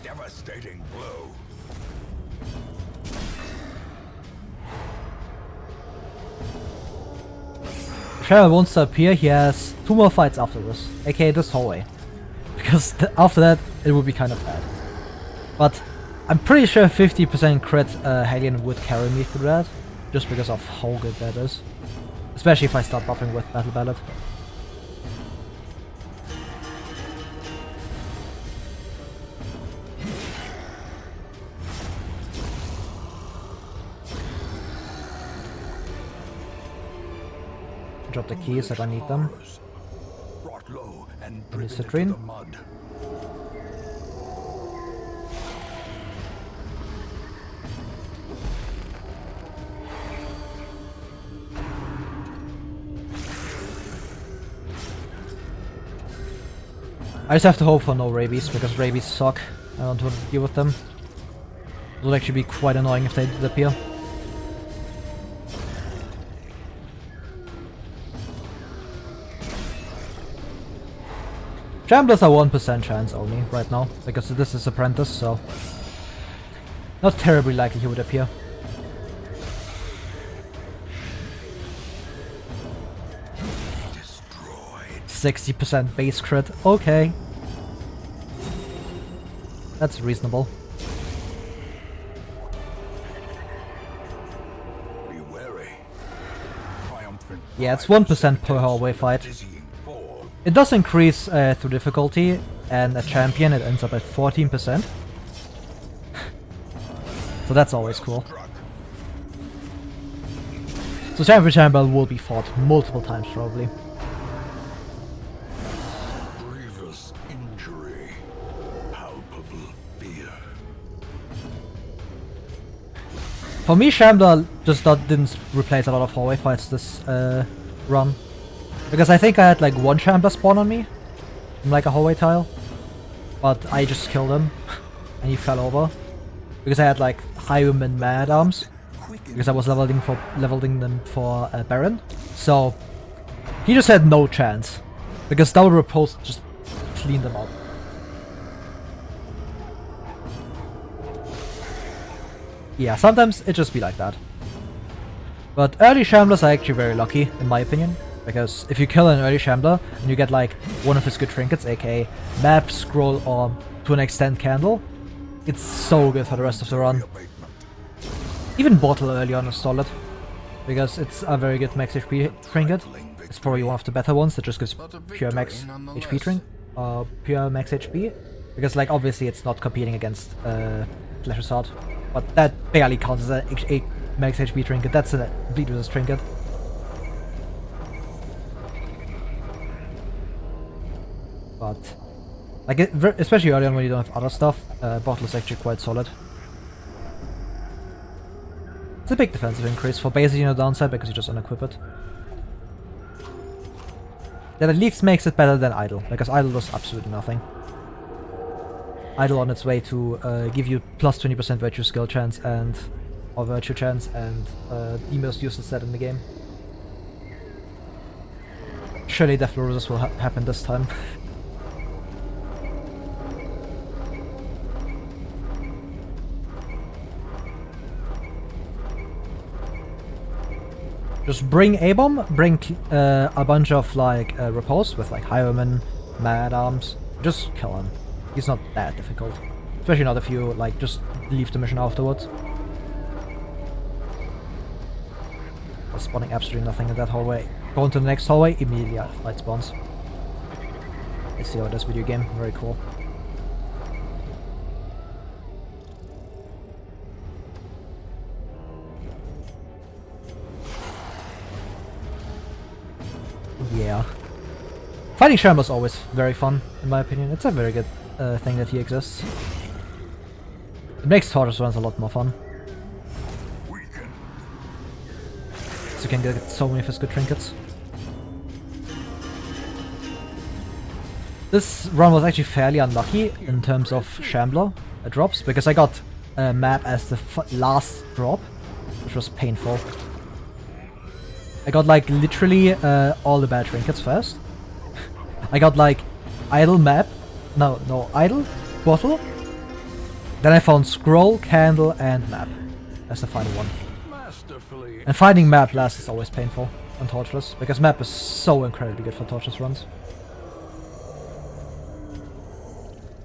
Devastating blow. If Shadow wants to appear, he has 2 more fights after this, aka this hallway. Because after that, it would be kind of bad. But I'm pretty sure 50% crit Hellion would carry me through that, just because of how good that is. Especially if I start buffing with Battle Ballad. Drop the keys if I need them. Brought low and Any driven into citrine? the mud. I just have to hope for no rabies, because rabies suck. I don't want to deal with them. It would actually be quite annoying if they did appear. Shamblers are 1% chance only right now, because this is Apprentice, so not terribly likely he would appear. Destroyed. 60% base crit, okay. That's reasonable. Be wary. Triumphant. Yeah, it's 1% per hallway fight. Dizzying fall. It does increase through difficulty, and a champion it ends up at 14%. So that's always cool. Struck. So Chamber will be fought multiple times probably. Grievous injury. Palpable fear. For me, Shambler just didn't replace a lot of hallway fights this run. Because I think I had like 1 Shambler spawn on me from like a hallway tile. But I just killed him and he fell over. Because I had like Hiram and Mad Arms. Because I was leveling them for Baron. So he just had no chance. Because Double Repulse just cleaned them out. Yeah, sometimes it just be like that. But early Shamblers are actually very lucky, in my opinion. Because if you kill an early Shambler, and you get like one of his good trinkets, aka Map, Scroll, or to an extent Candle, it's so good for the rest of the run. Even Bottle early on is solid. Because it's a very good max HP trinket. It's probably one of the better ones that just gives pure max HP pure max HP. Because like obviously it's not competing against Flesh Assault. But that barely counts as a max HP trinket. That's a bleed resist trinket. But like especially early on when you don't have other stuff, Bottle is actually quite solid. It's a big defensive increase for basically no downside because you just unequip it. That at least makes it better than Idle, because Idle does absolutely nothing. Idle on its way to give you plus 20% virtue skill chance and or virtue chance and the most useless set in the game. Surely Death Resist will happen this time. Just bring A-Bomb, bring a bunch of like Repulse with like Hireman, Mad Arms. Just kill him. He's not that difficult. Especially not if you like just leave the mission afterwards. Spawning absolutely nothing in that hallway. Go into the next hallway, immediately fight spawns. Let's see how this video game. Very cool. Yeah. Fighting Sherm is always very fun, in my opinion. It's a very good thing that he exists. It makes Torchless runs a lot more fun. So you can get so many of his good trinkets. This run was actually fairly unlucky in terms of Shambler drops, because I got a map as the last drop, which was painful. I got like literally all the bad trinkets first. I got like idle map, no idle, bottle. Then I found scroll, candle, and map as the final one. And finding map last is always painful on Torchless, because map is so incredibly good for Torchless runs.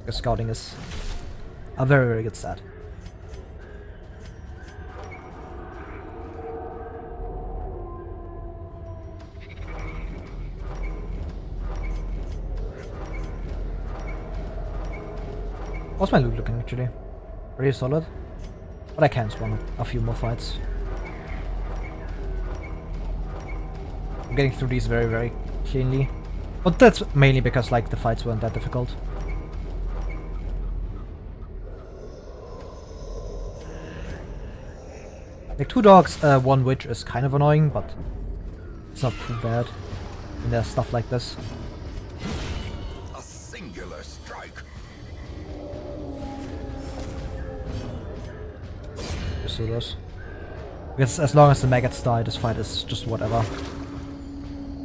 Because scouting is a very, very good stat. How's my loot looking actually? Pretty solid. But I can spawn a few more fights. I'm getting through these very, very cleanly. But that's mainly because like the fights weren't that difficult. Like 2 dogs, 1 witch is kind of annoying, but it's not too bad. And there's stuff like this. A singular strike. Just do this. Because as long as the maggots die, this fight is just whatever.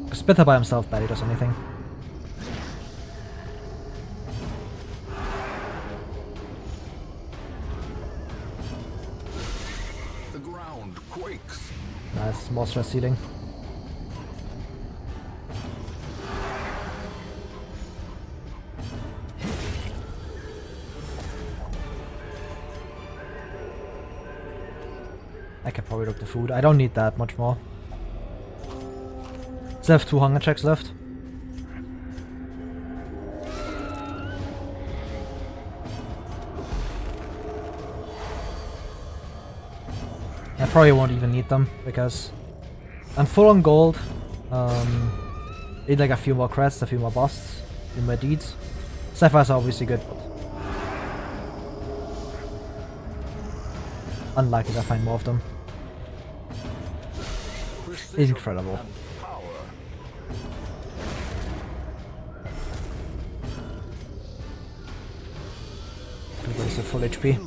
Because Spitter by himself barely does anything. The ground quakes. Nice, more stress healing. I can probably look the food. I don't need that much more. Still have 2 hunger checks left. I probably won't even need them because I'm full on gold. Need like a few more crests, a few more busts, a few more deeds. Sapphires are obviously good, but unlikely to find more of them. Incredible. Everybody's at full HP.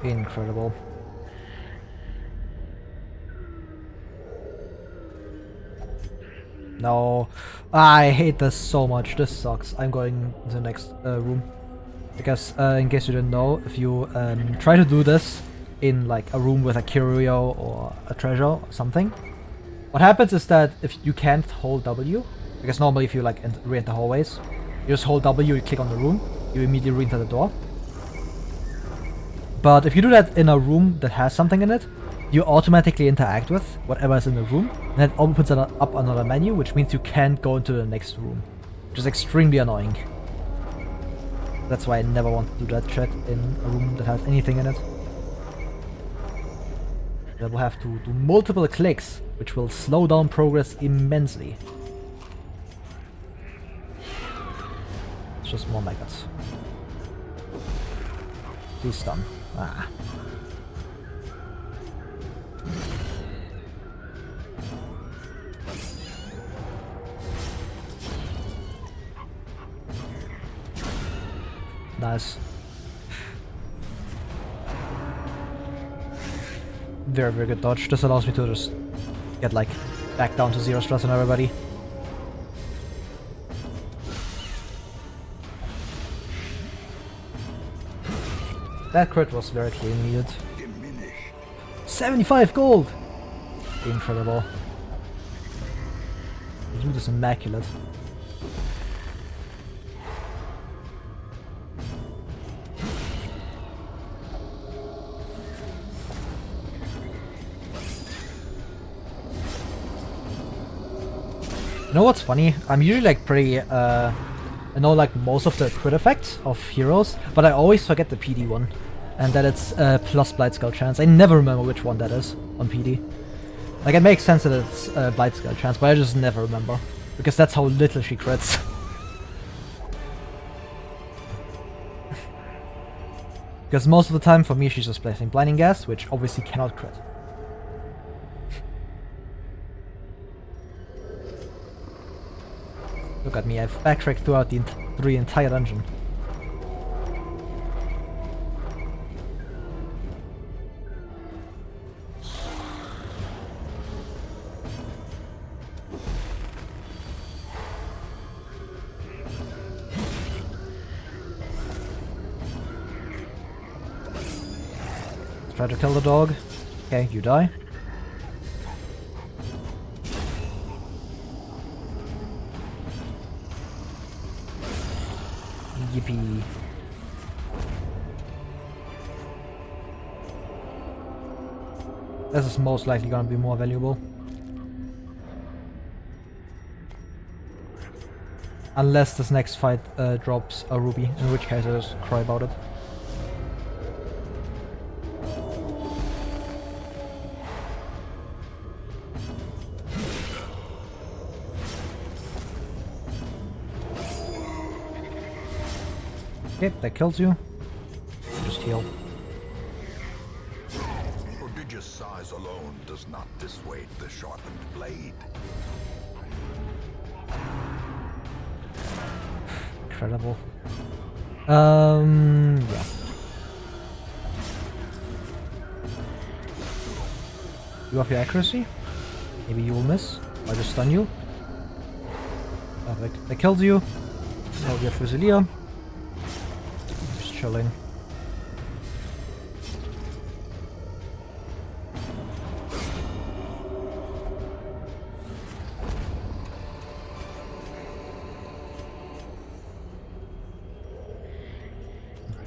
Incredible. No, I hate this so much. This sucks. I'm going to the next room. Because, in case you didn't know, if you try to do this in like a room with a curio or a treasure or something, what happens is that if you can't hold W, because normally if you like re-enter hallways, you just hold W, you click on the room, you immediately re-enter the door. But if you do that in a room that has something in it, you automatically interact with whatever is in the room, and it opens up another menu, which means you can't go into the next room, which is extremely annoying. That's why I never want to do that shit in a room that has anything in it. I will have to do multiple clicks, which will slow down progress immensely. It's just more maggots. Please stun. Ah. Nice. Very, very good dodge. This allows me to just get like back down to 0 stress on everybody. That crit was very clean needed. 75 gold! Incredible. The dude is immaculate. You know what's funny? I'm usually like pretty, I know like most of the crit effects of heroes, but I always forget the PD one. and that it's plus Blight Skull chance. I never remember which one that is on PD. Like, it makes sense that it's Blight Skull chance, but I just never remember. Because that's how little she crits. Because most of the time, for me, she's just placing Blinding Gas, which obviously cannot crit. Look at me, I've backtracked throughout the entire dungeon. Try to kill the dog. Okay, you die. Yippee. This is most likely gonna be more valuable. Unless this next fight drops a ruby, in which case I just cry about it. Okay, that kills you. Just heal. Prodigious size alone does not dissuade the sharpened blade. Incredible. Yeah. You have your accuracy? Maybe you will miss. I'll just stun you. Perfect. That kills you. Now we have Fusilier. Just chilling.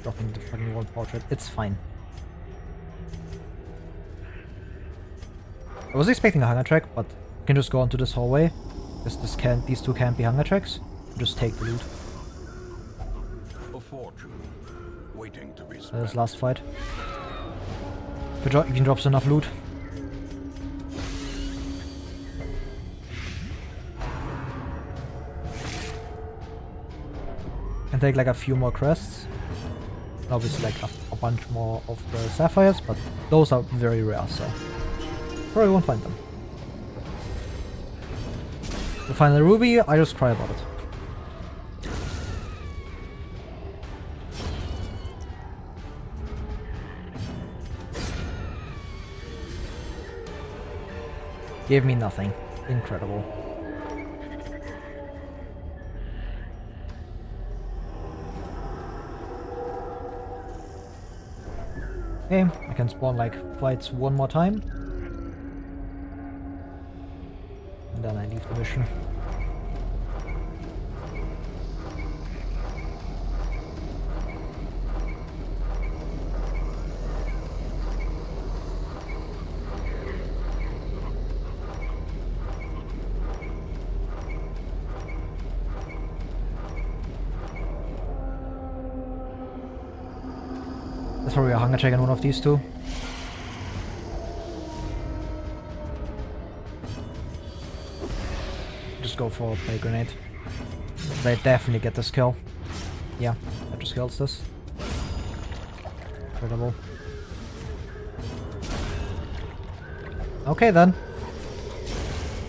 Dropping the fucking wall portrait. It's fine. I was expecting a hunger track, but you can just go onto this hallway. Because these two can't be hunger tracks. Just take the loot. A fortune waiting to be spent. That is last fight. If he drops enough loot. Can take like a few more crests. Obviously like a bunch more of the sapphires, but those are very rare, so probably won't find them. To find the ruby, I just cry about it. Gave me nothing. Incredible. Okay, I can spawn like fights one more time. And then I leave the mission. There's probably a hunger check in one of these two. Just go for a play grenade. They definitely get this kill. Yeah, that just kills this. Incredible. Okay then.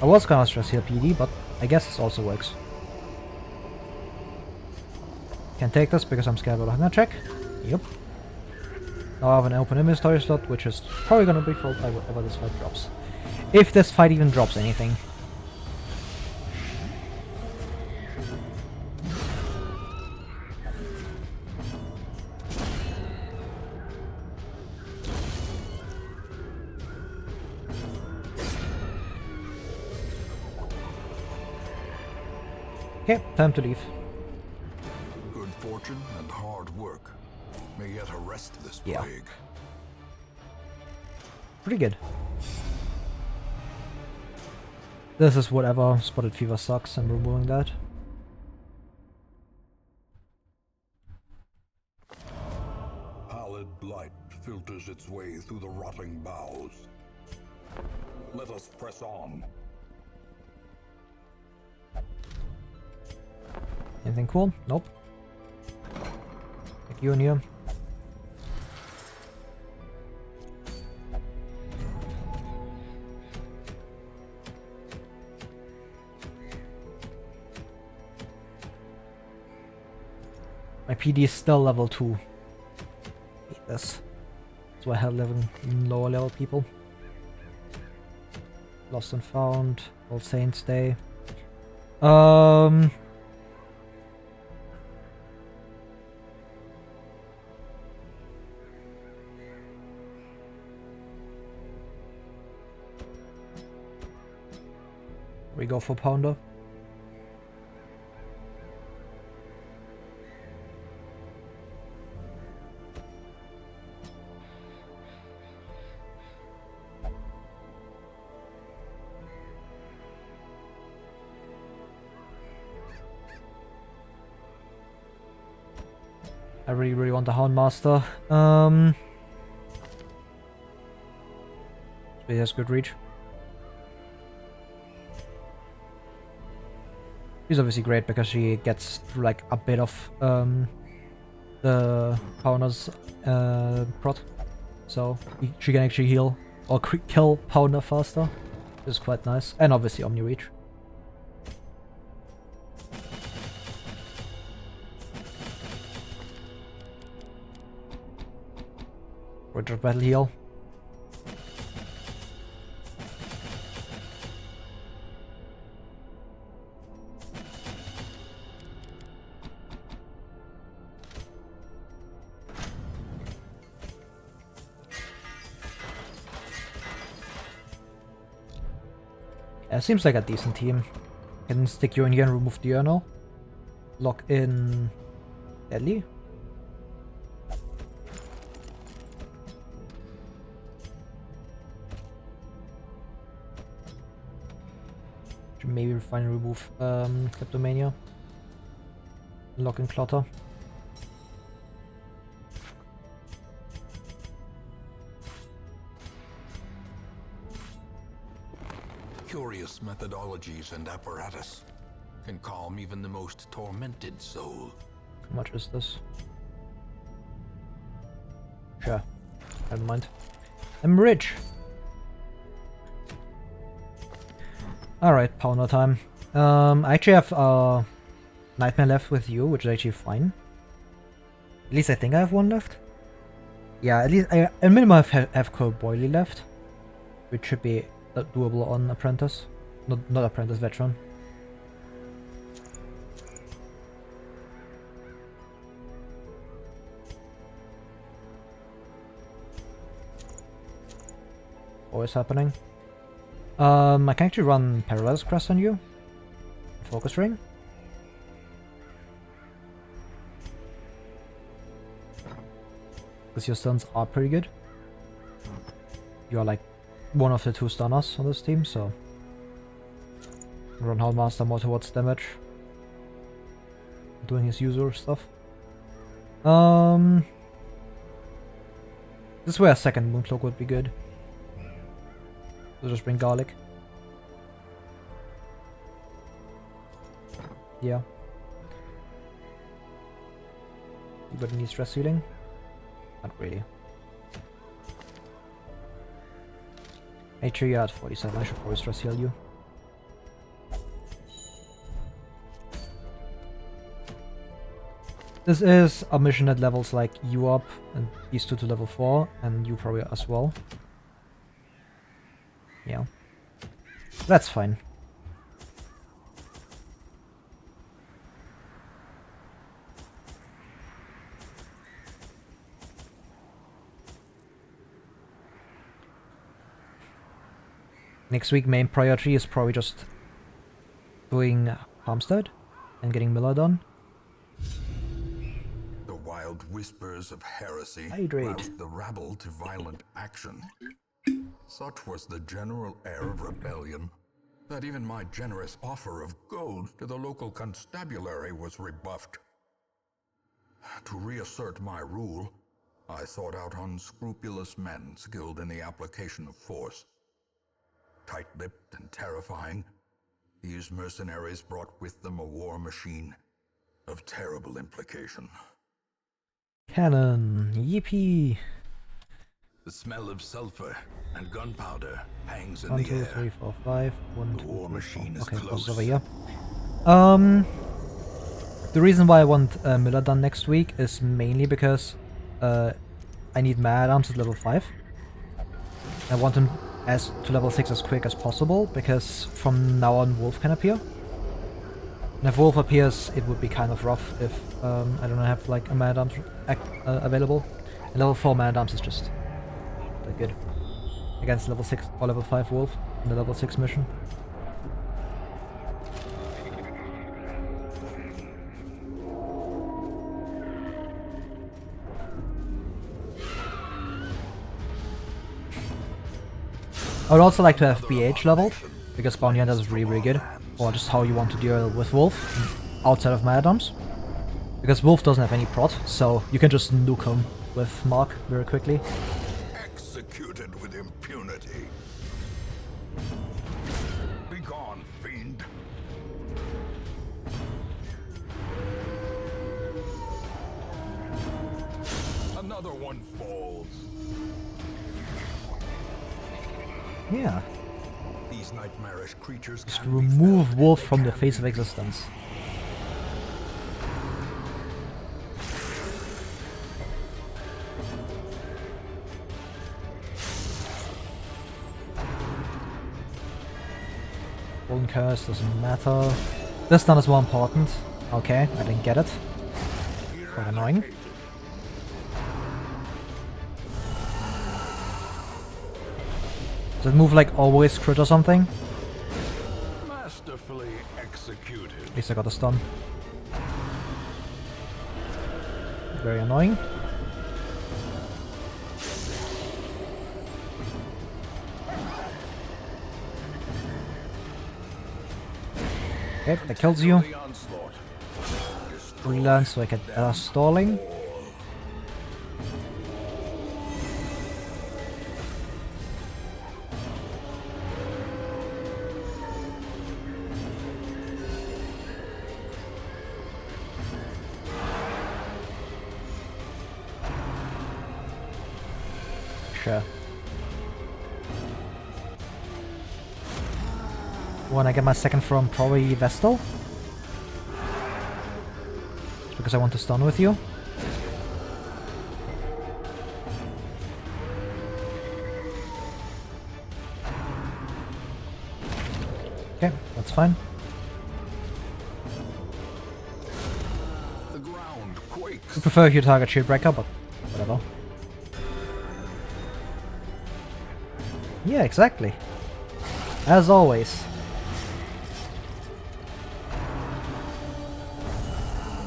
I was gonna stress heal PD, but I guess this also works. Can't take this because I'm scared about a hunger check. Yep. Now I have an open inventory slot, which is probably gonna be filled by whatever this fight drops. If this fight even drops anything. Okay, time to leave. Good fortune and hard work may yet arrest this Yeah. plague. Pretty good. This is whatever. Spotted Fever sucks, I'm removing that. pallid blight filters its way through the rotting boughs. Let us press on. Anything cool? Nope. Like you in here. My PD is still level 2. Hate this. That's why I have lower level people. Lost and Found, All Saints Day. We go for Pounder. I really want the Houndmaster. He has good reach. She's obviously great because she gets like a bit of the Pounder's prot. So she can actually heal or kill Pounder faster. Which is quite nice. And obviously Omni Reach. Richard Battle Heal. Yeah, seems like a decent team. Can stick you in here and remove the Urinal. Lock in Deadly. Should maybe finally remove Kleptomania. Lock in Clotter. Curious methodologies and apparatus can calm even the most tormented soul. How much is this? Sure. Never mind. I'm rich. Alright, Pounder time. I actually have Nightmare left with you, which is actually fine. At least I think I have one left. Yeah, at least I minimum have Boily left, which should be doable on Apprentice. Not Apprentice, Veteran. Always happening. I can actually run Paralysis Crest on you. Focus Ring. Because your stuns are pretty good. You are like one of the 2 stunners on this team, so run Houndmaster more towards damage. Doing his usual stuff. This is where a second Mooncloak would be good. So just bring Garlic. Yeah. You got any stress healing? Not really. Actually, you're at 47. I should probably stress heal you. This is a mission that levels like you up and these 2 to level 4, and you probably as well. Yeah. That's fine. Next week main priority is probably just doing Harmstead and getting Miller done. The wild whispers of heresy Hydrate. roused the rabble to violent action. Such was the general air of rebellion that even my generous offer of gold to the local constabulary was rebuffed. To reassert my rule, I sought out unscrupulous men skilled in the application of force. Tight-lipped and terrifying, these mercenaries brought with them a war machine of terrible implication. Cannon, yippee! The smell of sulfur and gunpowder hangs in 1, the 2, air. 3, 4, 5. 1, The 2, war 3, machine 4. is Okay, close. close over here. The reason why I want Miller done next week is mainly because I need Mad Arms at level 5. I want him to level 6 as quick as possible, because from now on Wolf can appear. And if Wolf appears, it would be kind of rough if I don't have like a Mad Arms available. And level 4 Mad Arms is just like good against level 6 or level 5 Wolf in the level 6 mission. I would also like to have BH leveled, because Bounty Hunter is really good, or just how you want to deal with Wolf outside of Mad Arms. Because Wolf doesn't have any prot, so you can just nuke him with Mark very quickly. Executed with impunity. Be gone, fiend. Another one falls. Yeah, These nightmarish creatures just can be remove felled. Wolf from the face of existence. Golden Curse doesn't matter. This stun is more important. Okay, I didn't get it. Quite annoying. Does it move like always crit or something? Masterfully executed. At least I got a stun. Very annoying. Okay, that kills you. The onslaught. Relearn so I get better stalling. Sure. When I get my second from probably Vestal. Just because I want to stun with you. Okay, that's fine. The ground quakes. I prefer if you target Shield Breaker, but whatever. Yeah, exactly. As always.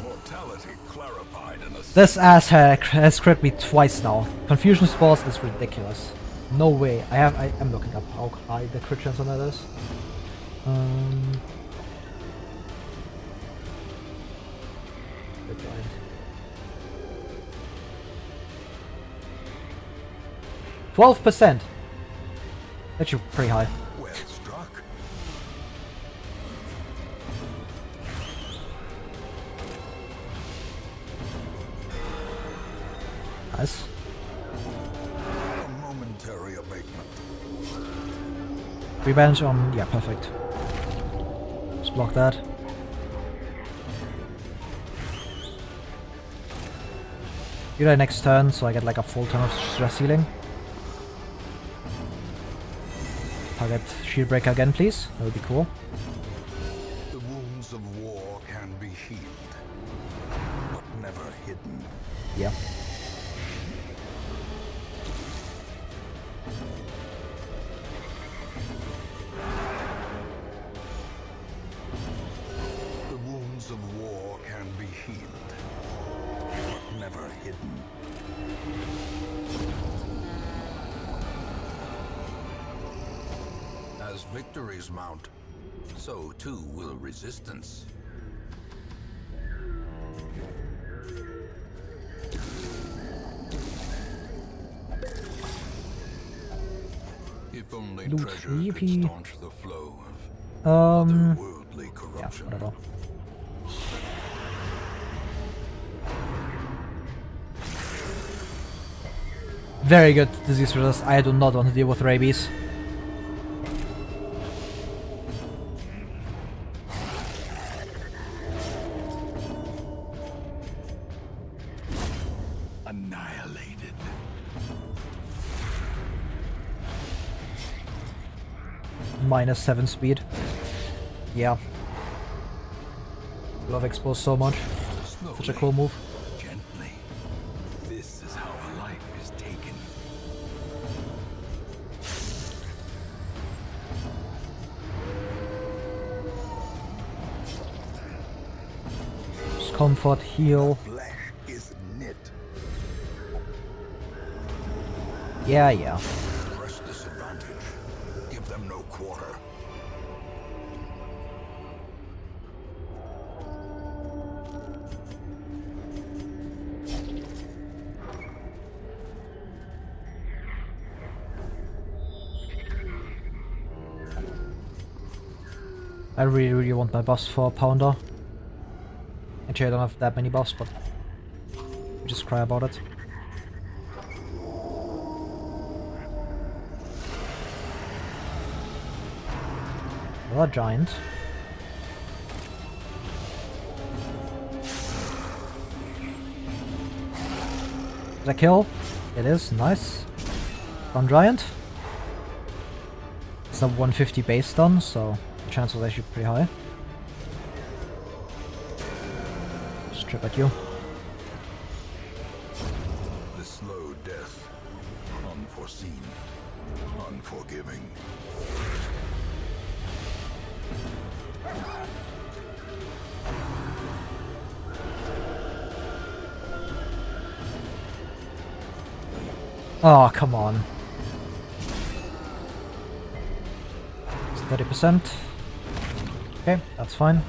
Mortality clarified in a This ass has crit me twice now. Confusion Spores is ridiculous. No way. I'm looking up how high the crit chance on that is. Good giant. 12%. Actually, pretty high. well struck. Nice. A momentary abatement. Revenge on... yeah, perfect. Just block that. Do that next turn, so I get like a full turn of stress healing. Target Shield Breaker again, please. That would be cool. The wounds of war can be healed, but never hidden. Yeah. The wounds of war can be healed, but never hidden. As victories mount, so too will resistance. If only Loot treasure could yippee. staunch the flow of otherworldly Yeah, corruption. whatever. Very good disease resist. I do not want to deal with rabies. Annihilated. -7 speed. Yeah. Love expose so much. Such a cool move. Gently. This is how a life is taken. Just comfort, heal. Flesh is knit. Yeah. Press disadvantage. Give them no quarter. I really want my buffs for Pounder. Actually, I don't have that many buffs, but just cry about it. Another giant. Is that kill? It is, nice. Stun giant. It's a 150 base stun, so the chance was actually pretty high. Strip at you. The slow death. Unforeseen. Unforgiving. Oh, come on. It's 30%. Okay, that's fine.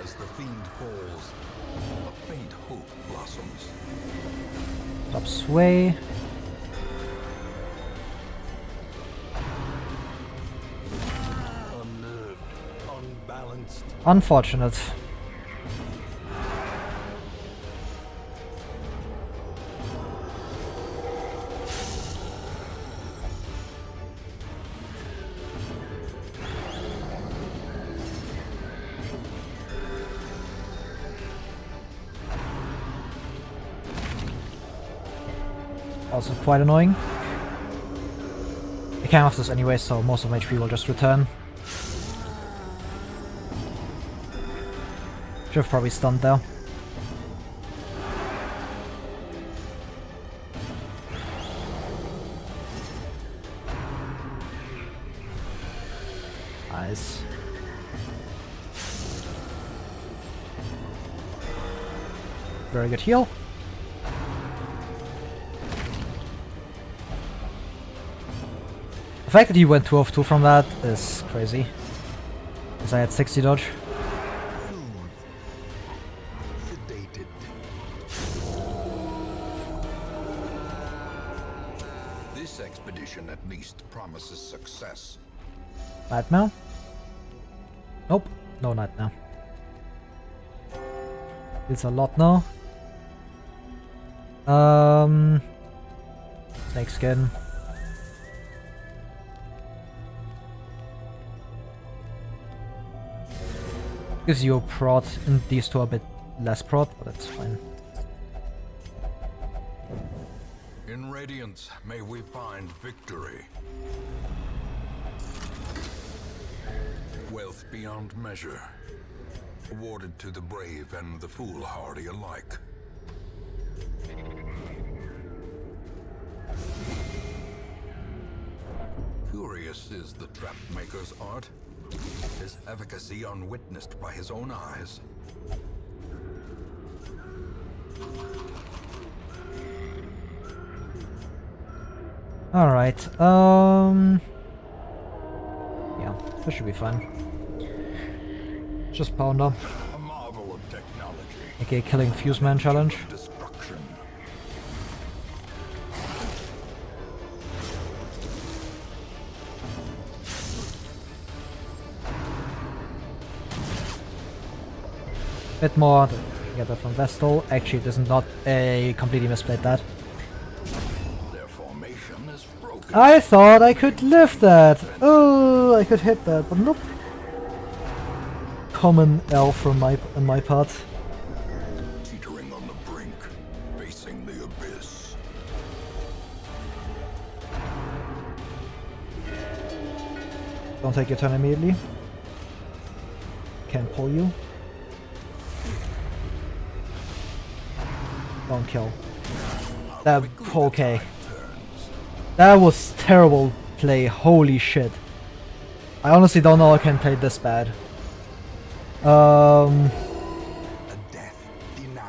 As the fiend falls, a faint hope blossoms. Top sway. Unnerved, unbalanced. Unfortunate. Also quite annoying. I can't have this anyway, so most of my HP will just return. Should have probably stunned there. Nice. Very good heal. The fact that he went 2 of 2 from that is crazy. Because I had 60 dodge. Sedated. This expedition at least promises success. Nightmare? Nope, no nightmare. It's a lot now. Snake skin. Gives you a prod, and these two are a bit less prod, but that's fine. In Radiance, may we find victory. Wealth beyond measure. Awarded to the brave and the foolhardy alike. Curious is the trap maker's art. His efficacy unwitnessed by his own eyes. Alright, yeah, that should be fine. Just Pounder. A marvel of technology. Okay, killing Fuse Man challenge. Destruction. bit more. Get that from Vestal. Actually, it is not a completely misplayed that. Their formation is broken. I thought I could lift that. Oh, I could hit that, but nope. Common L from on my part. Teetering on the brink, facing the abyss. Don't take your turn immediately. Can't pull you. Don't kill. That okay. That was terrible play. Holy shit. I honestly don't know I can play this bad.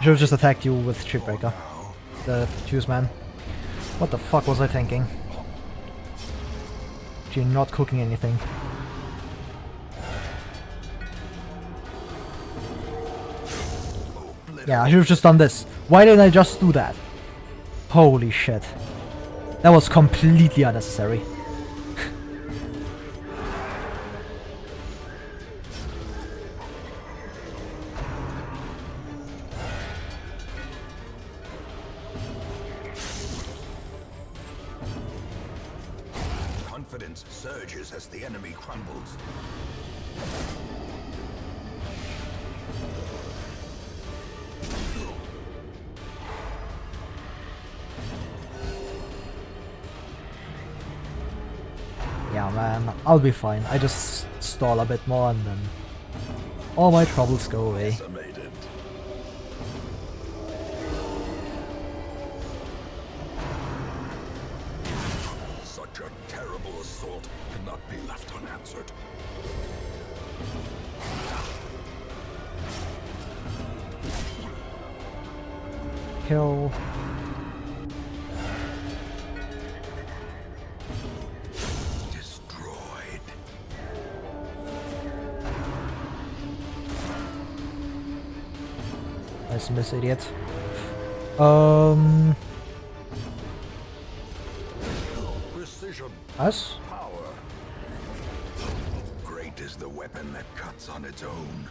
Should have just attacked you with Shipbreaker. The Fuse Man. What the fuck was I thinking? You're not cooking anything. Yeah, I should have just done this. Why didn't I just do that? Holy shit. That was completely unnecessary. Confidence surges as the enemy crumbles. Yeah, man, I'll be fine. I just stall a bit more and then all my troubles go away. Decimated. Such a terrible assault cannot be left unanswered. Kill. Destroyed. Nice miss, idiot. Precision. Nice. Power. Great is the weapon that cuts on its own.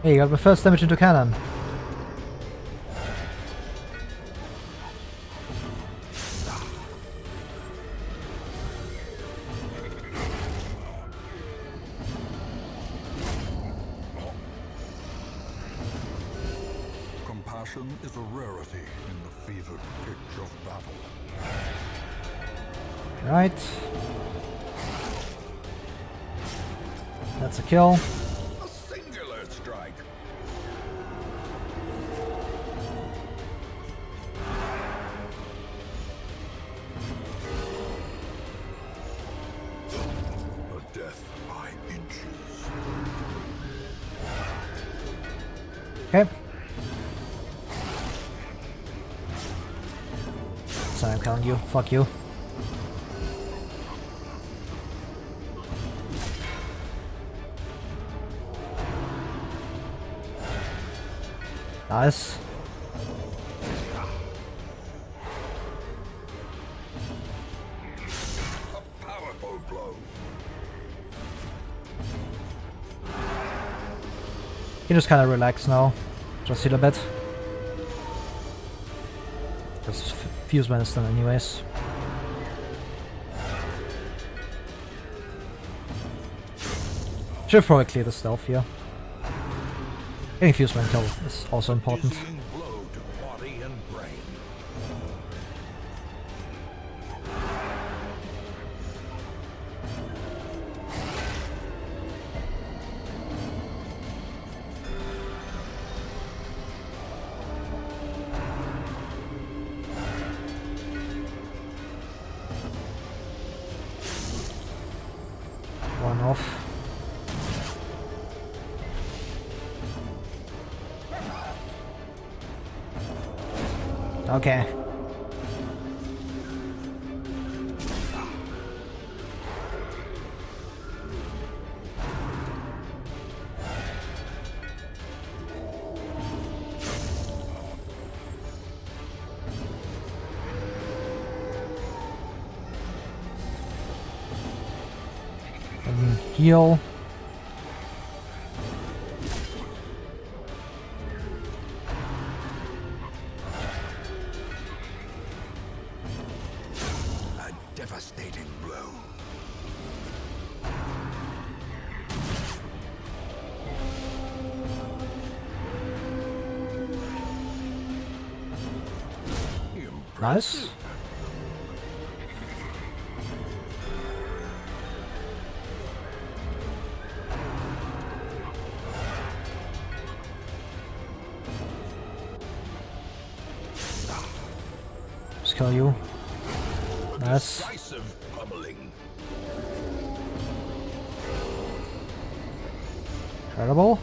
Hey, you got my first damage into cannon. Compassion is a rarity in the fevered pitch of battle. Right. That's a kill. A singular strike. A death by inches. Okay. So I'm killing you. Fuck you. Nice. A powerful blow. You just kind of relax now. Just heal a bit. Because Fuse Man is done anyways. Should probably clear the stealth here. Getting Fuse Man kill is also important. Dizzying blow to body and brain. One off. Okay. And heal. Nice. Just kill you. Nice. Decisive pummeling. Incredible.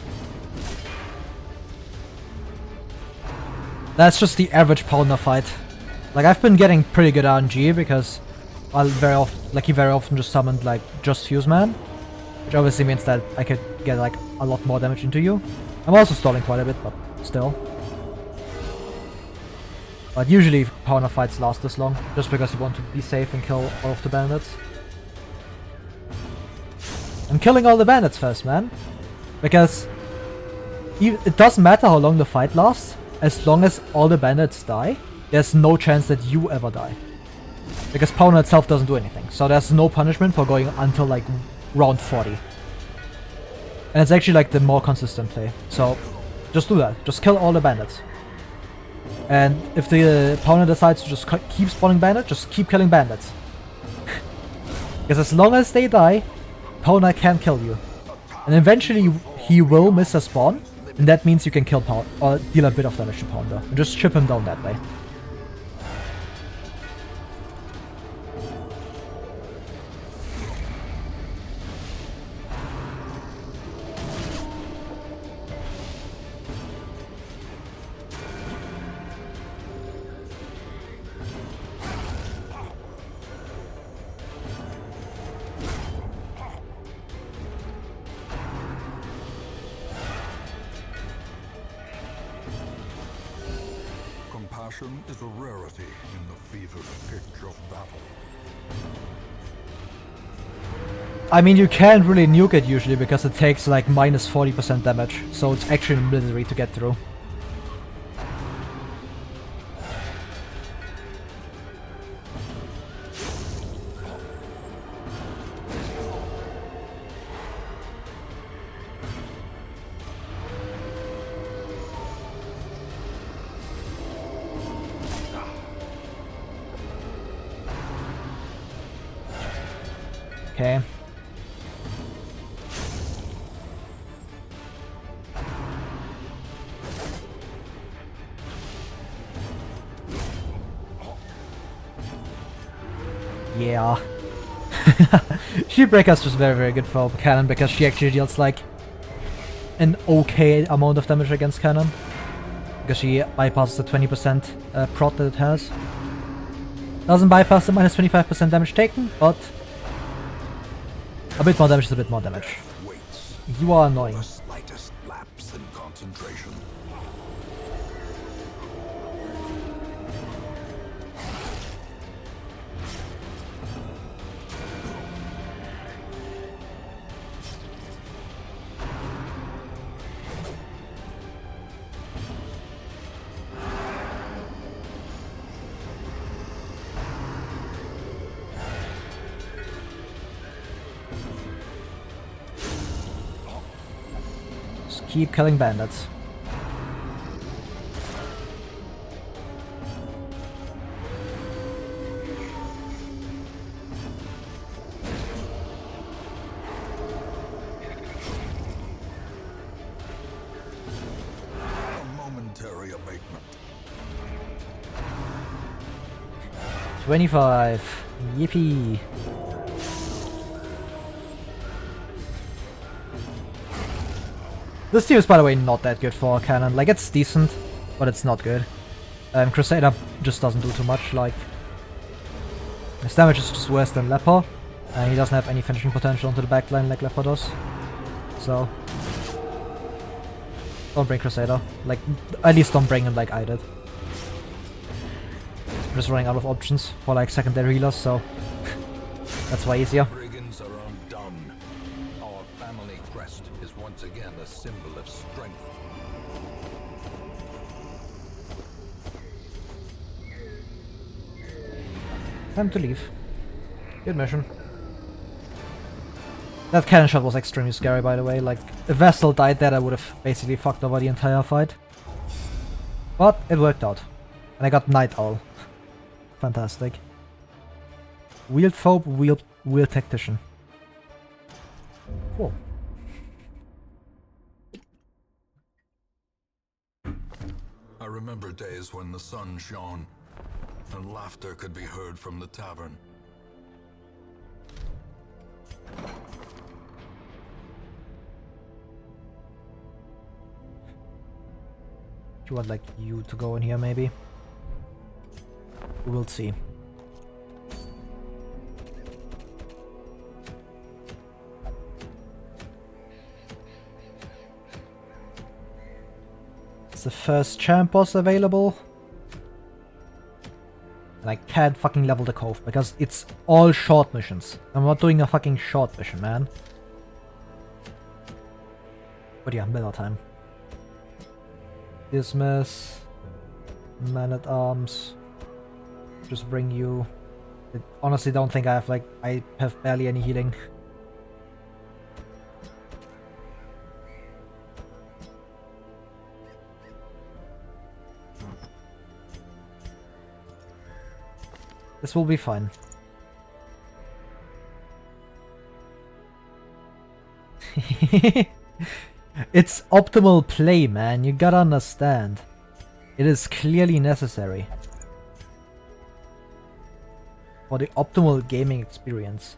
That's just the average Powder fight. Like, I've been getting pretty good RNG because I'll very often just summoned like just Fuse Man, which obviously means that I could get like a lot more damage into you. I'm also stalling quite a bit, but still. But usually Powder fights last this long, just because you want to be safe and kill all of the bandits. I'm killing all the bandits first, man. Because it doesn't matter how long the fight lasts, as long as all the bandits die, there's no chance that you ever die. Because Powder itself doesn't do anything, so there's no punishment for going until like round 40. And it's actually like the more consistent play, so just do that, just kill all the bandits. And if the opponent decides to just keep spawning bandits, just keep killing bandits. Because as long as they die, opponent can't kill you. And eventually he will miss a spawn, and that means you can kill Powder, or deal a bit of damage to Powder, and just chip him down that way. Compassion is a rarity in the fevered pitch of battle. I mean, you can't really nuke it usually because it takes like minus 40% damage, so it's actually misery to get through. Okay. Yeah. Shieldbreaker's just very, very good for cannon because she actually deals like an okay amount of damage against cannon. Because she bypasses the 20% prot that it has. Doesn't bypass the minus 25% damage taken, but a bit more damage is a bit more damage. Waits You are annoying. the slightest lapse in concentration. Just keep killing bandits. A momentary abatement. 25. Yippee. This team is, by the way, not that good for cannon. Like, it's decent, but it's not good. Crusader just doesn't do too much. Like, his damage is just worse than Leper, and he doesn't have any finishing potential onto the backline like Leper does. So, don't bring Crusader. Like, at least don't bring him like I did. I'm just running out of options for like secondary healers, so that's why easier. Brigands are undone. Our family crest is once again a symbol of strength. Time to leave. Good mission. That cannon shot was extremely scary, by the way. Like, if Vestal died there, I would have basically fucked over the entire fight. But it worked out. And I got Night Owl. Fantastic. Wheeled Phobe, wheeled Tactician. Cool. I remember days when the sun shone and laughter could be heard from the tavern. You want like you to go in here maybe? We will see. It's the first champ boss available. And I can't fucking level the cove because it's all short missions. I'm not doing a fucking short mission, man. But yeah, Miller time. Dismiss. Man-at-Arms. Just bring you. I honestly don't think I have barely any healing. This will be fine. It's optimal play, man. You gotta understand. It is clearly necessary for the optimal gaming experience.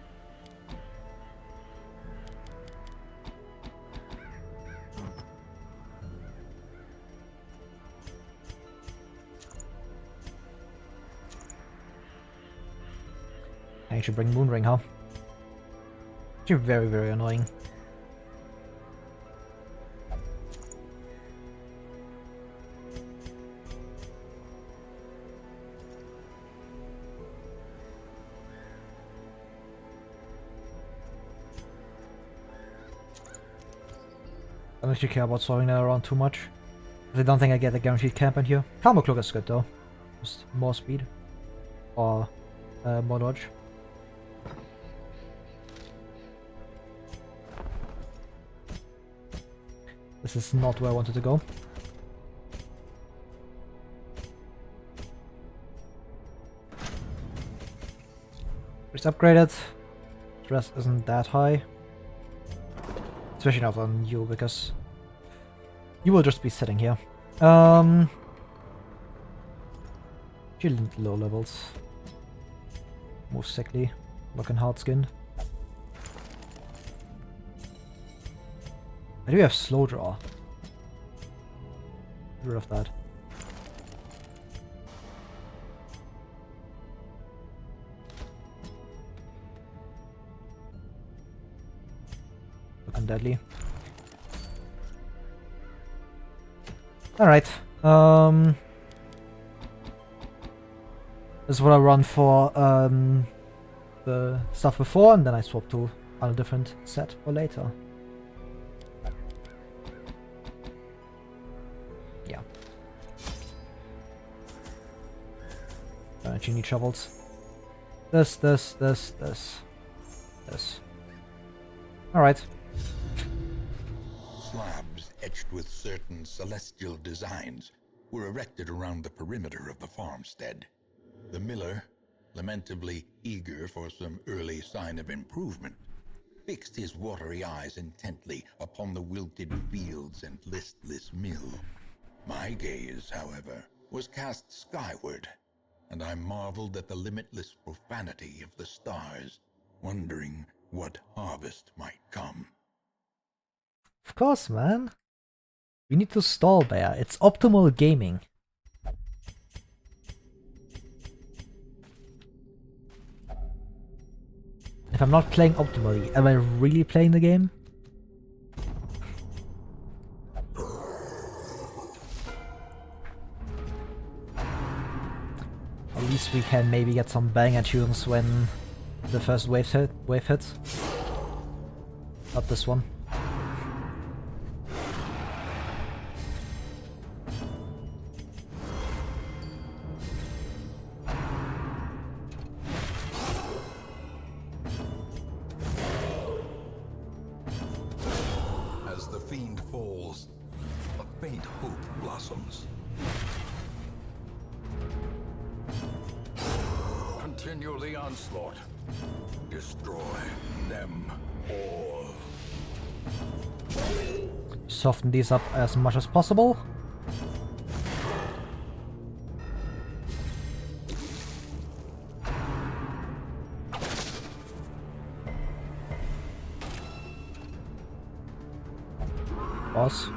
I should bring Moonring, huh? You're very, very annoying. I don't actually care about throwing that around too much. I don't think I get a guaranteed camp in here. Karma Cloak is good though. Just more speed. Or more dodge. This is not where I wanted to go. Just upgraded. Stress isn't that high. Especially not on you, because you will just be sitting here. You're low levels. More sickly. Looking hard skinned. I do have slow draw. Get rid of that. Looking deadly. Alright. This is what I run for the stuff before, and then I swap to a different set for later. Yeah. Don't actually need shovels. This. Alright. Slabs etched with certain celestial designs were erected around the perimeter of the farmstead. The miller, lamentably eager for some early sign of improvement, fixed his watery eyes intently upon the wilted fields and listless mill. My gaze, however, was cast skyward, and I marveled at the limitless profanity of the stars, wondering what harvest might come. Of course, man. You need to stall there. It's optimal gaming. If I'm not playing optimally, am I really playing the game? At least we can maybe get some banger tunes when the first wave hits. Not this one. As the fiend falls, a faint hope blossoms. Continue the onslaught. Destroy them all. Soften these up as much as possible. Boss.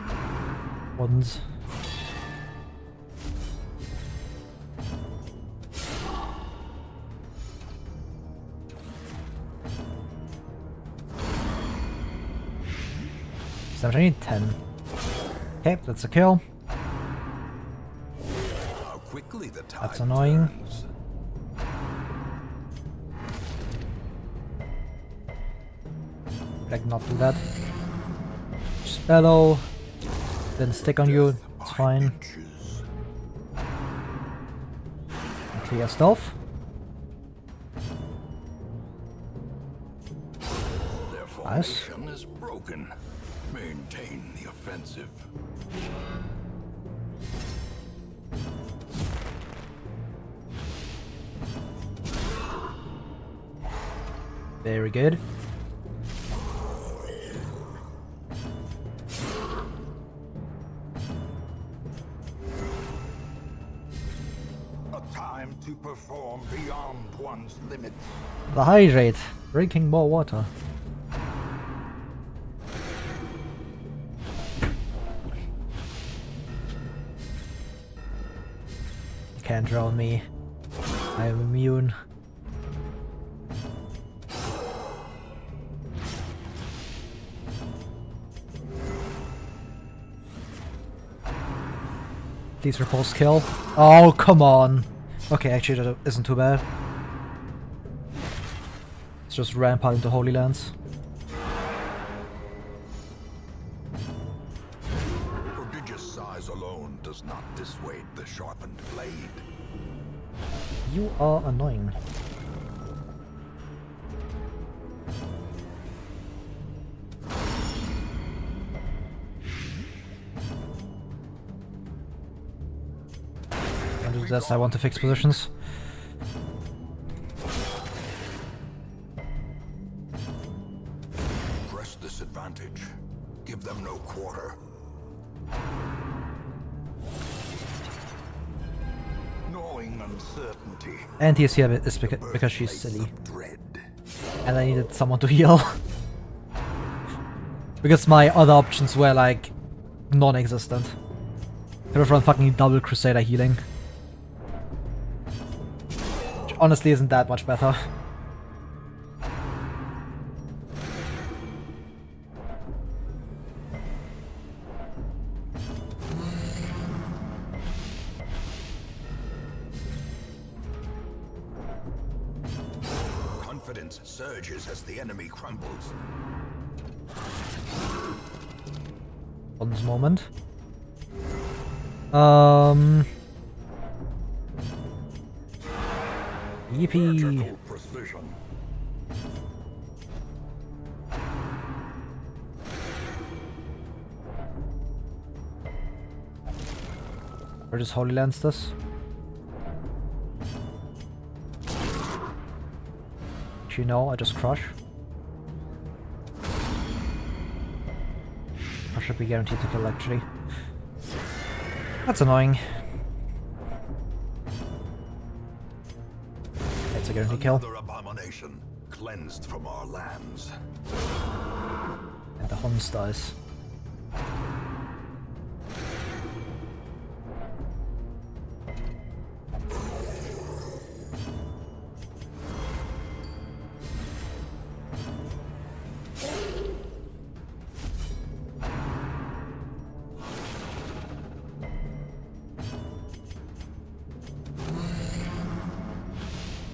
Ones. I need 10. Okay, that's a kill. How quickly the tide That's annoying. turns. Like, not do that. Spello. Then stick on you. It's fine. Inches. Clear stealth. Their Nice. formation is broken. Maintain the offensive. Very good. A time to perform beyond one's limits. The hydrate. Drinking more water. Can't drown me. I am immune. Please repulse kill. Oh, come on. Okay, actually that isn't too bad. Let's just ramp out into Holy Lands. Prodigious size alone does not dissuade the sharpened blade. You are annoying. Don't do this, I want to fix positions. Press this advantage. Give them no quarter. Gnawing uncertainty. And he's here is because she's Birthplace silly. of dread. And I needed someone to heal. Because my other options were like non-existent. Could have run fucking double Crusader healing. Which honestly isn't that much better. Confidence surges as the enemy crumbles. One moment. Yippee. Surgical precision. Where does Holy Lands this? Actually no, I just crush. I should be guaranteed to kill actually. That's annoying. It's a guaranteed kill. Another abomination cleansed from our lands. And the Huns dies.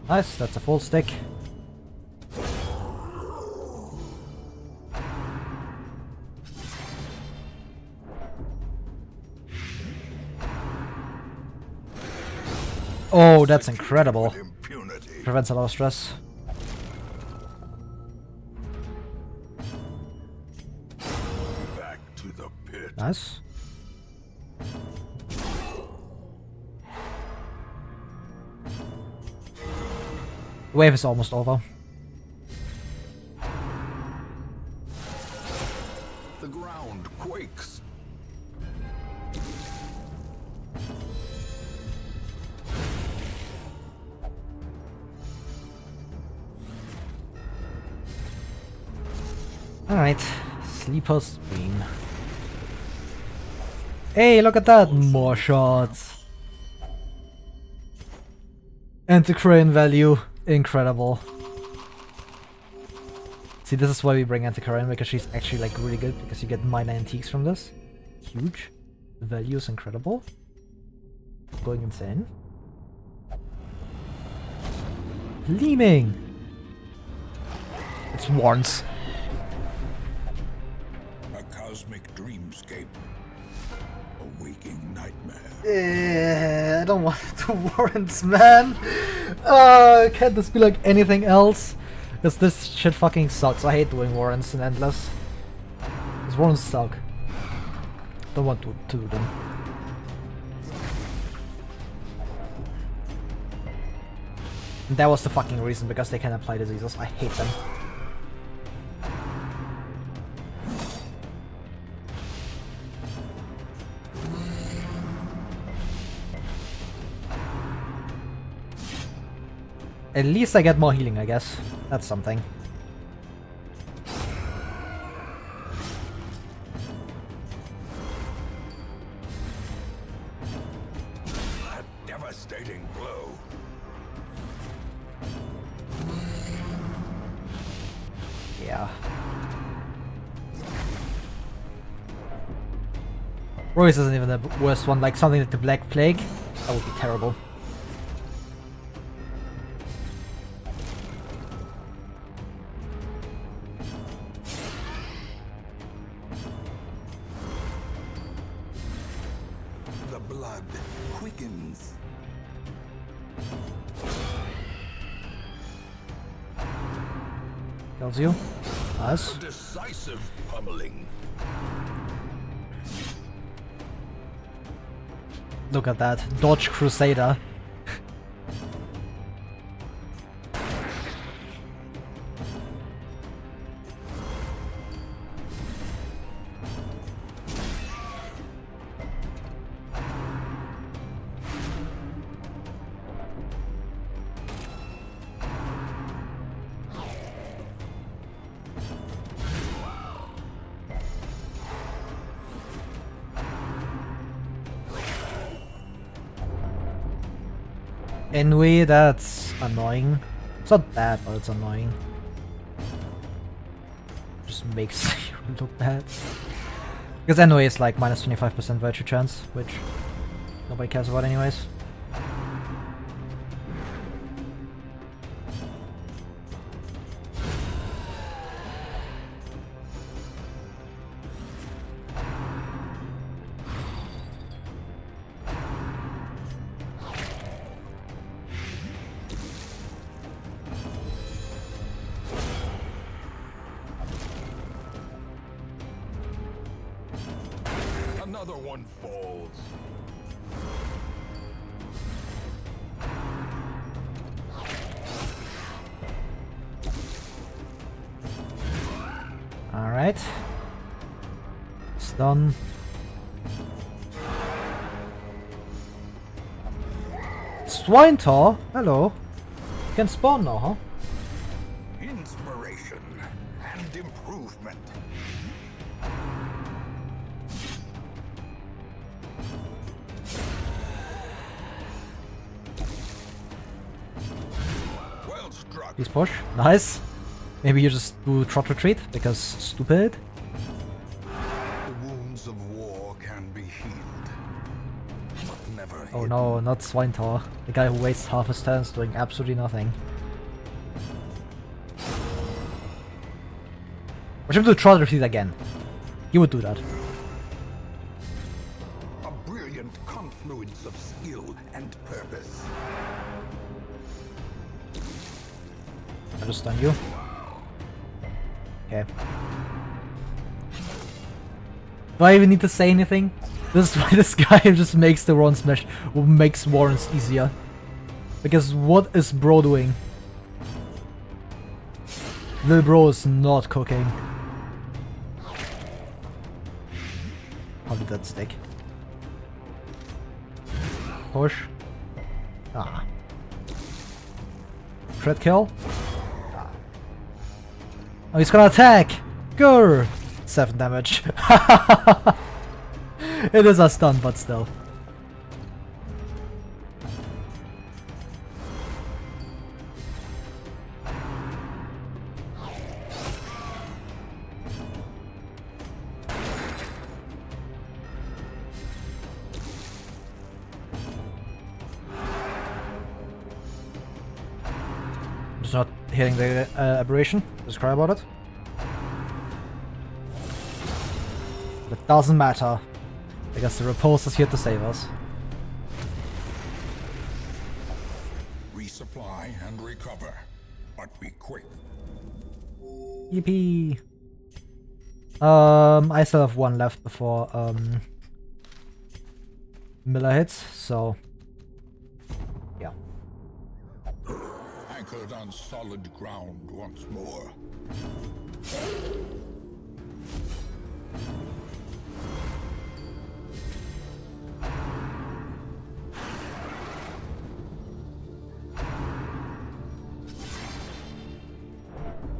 Nice, that's a full stick. Oh, that's incredible. With impunity. Prevents a lot of stress. Back to the pit. Nice. The wave is almost over. The ground quakes. Alright, Sleeper's Dream. Hey, look at that! More shots! Anti-Crane value, incredible. See, this is why we bring Anti-Crane, because she's actually like really good, because you get minor antiques from this. Huge. The value is incredible. Going insane. Gleaming! It's Warrens. A cosmic dreamscape. A waking nightmare. I don't want to Warrens, man! Can't this be like anything else? Because this shit fucking sucks. I hate doing Warrens in Endless. Because Warrens suck. Don't want to do them. And that was the fucking reason, because they can apply diseases. I hate them. At least I get more healing, I guess. That's something. A devastating blow. Yeah. Royce isn't even the worst one, like something like the Black Plague. That would be terrible. The blood quickens. Kills you. Nice. A decisive pummeling. Look at that. Dodge Crusader. Anyway, that's annoying. It's not bad, but it's annoying. Just makes you look bad. Because anyway, it's like minus 25% virtue chance, which nobody cares about anyways. Another one falls. Alright. It's done. Swine Tor? Hello. You can spawn now, huh? Inspiration and improvement. Well struck. Please push. Nice. Maybe you just do trot retreat, because stupid. The wounds of war can be healed, but never Oh hidden. no, not Swine Tor. The guy who wastes half his turns doing absolutely nothing. Watch him do trot retreat again. He would do that. A brilliant confluence of skill and purpose. I just stun you. Okay. Do I even need to say anything? This is why this guy just makes the Warren smash, or makes Warrens easier. Because what is bro doing? Lil bro is not cooking. How did that stick? Push. Ah. Crit kill. Ah. Oh, he's gonna attack! Grr! 7 damage. It is a stun, but still. Just not hitting the aberration. Just cry about it. It doesn't matter. I guess the repulse is here to save us. Resupply and recover, but be quick. Yippee! I still have 1 left before Miller hits, so yeah. Anchored on solid ground once more.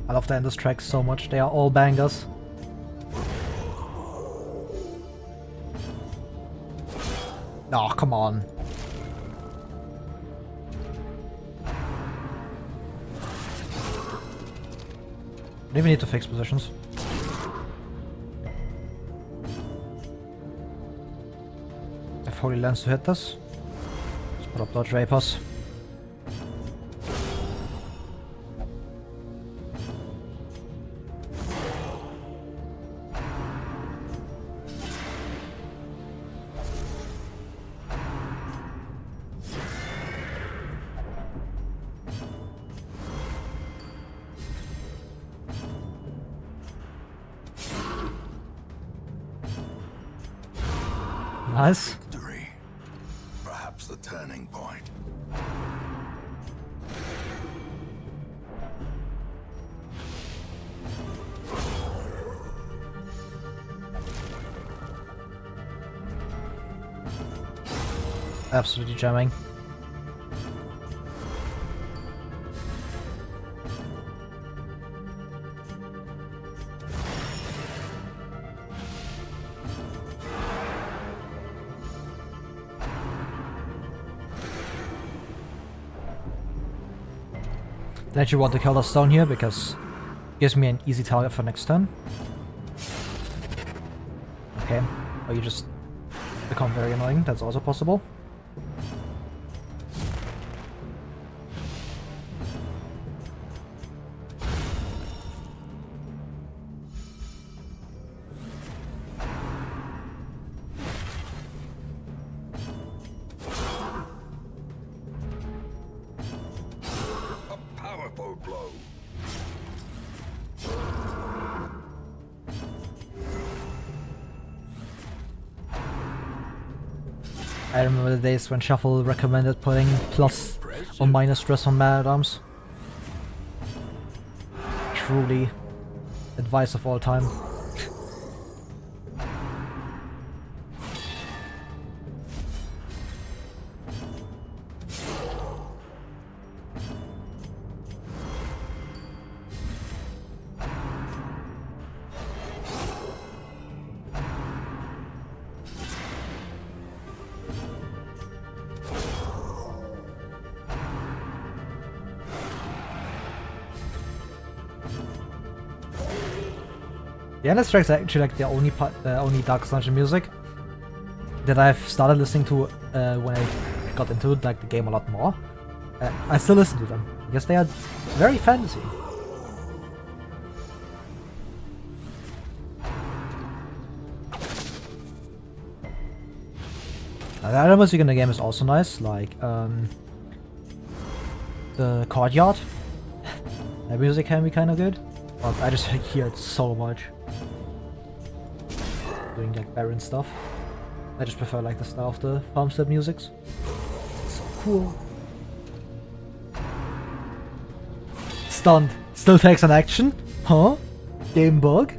I love the Endless tracks so much, they are all bangers. Oh, come on. Don't even need to fix positions. If Holy Lens to hit this, let's put up Dodge Vapors. Nice. Victory. Perhaps the turning point. Absolutely jamming. Then you want to kill the stone here because it gives me an easy target for next turn. Okay, or you just become very annoying, that's also possible. Powerful blow. I remember the days when Shuffle recommended putting plus or minus stress on Man-at-Arms. Truly, advice of all time. The Endless track is actually like the only part, only Dark Dungeon music that I've started listening to when I got into like the game a lot more. I still listen to them because they are very fantasy. The other music in the game is also nice, like the Courtyard. That music can be kind of good, but I just hear it so much. Doing like barren stuff. I just prefer like the style of the farmstead musics. So cool. Stunned. Still takes an action? Huh? Game bug?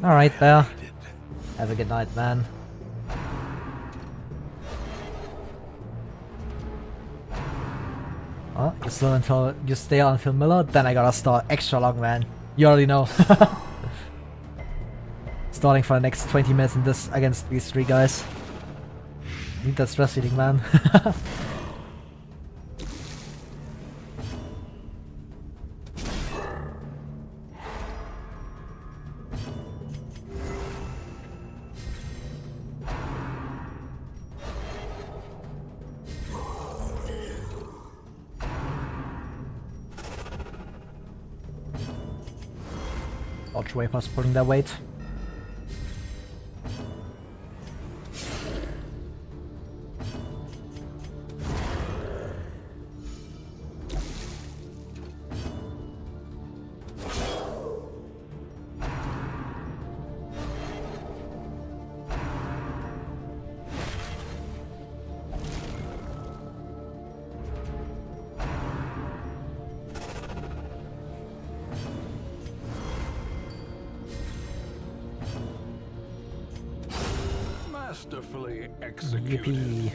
Alright there. Have a good night, man. Oh, you stay until Miller, then I gotta start extra long, man. You already know. Starting for the next 20 minutes in this against these three guys. Need that stress eating, man. Dodge Vapors pulling their weight. Masterfully executed. Yippee.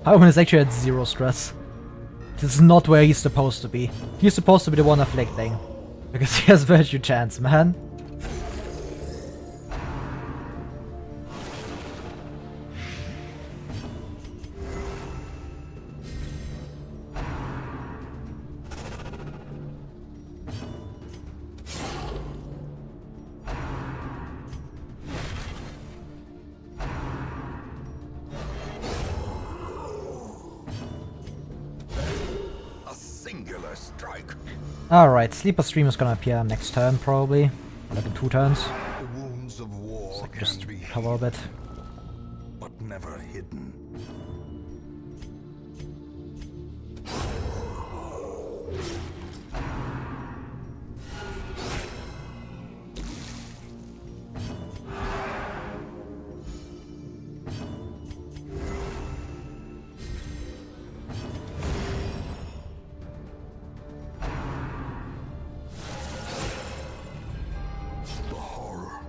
Powerman is actually at 0 stress. This is not where he's supposed to be. He's supposed to be the one afflicting. Because he has virtue chance, man. Singular strike. Alright, Sleeper Stream is gonna appear next turn, probably. Like in 2 turns. The wounds of war So can just be cover a bit. but never hidden. The horror.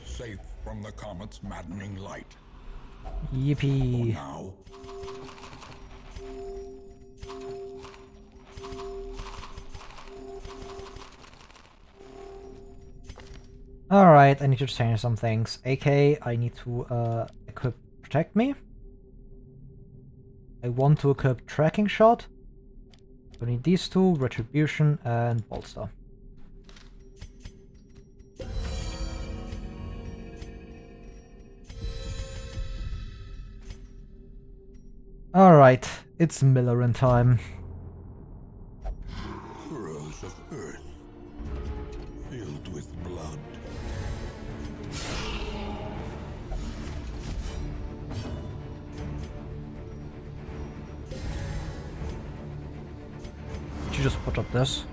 Safe from the comet's maddening light. Yippee. Now, Alright, I need to change some things. AK, I need to equip Protect Me. I want to equip Tracking Shot. I need these two, Retribution and Bolster. Alright, it's Millerin time. furrows of earth filled with blood. Did you just put up this?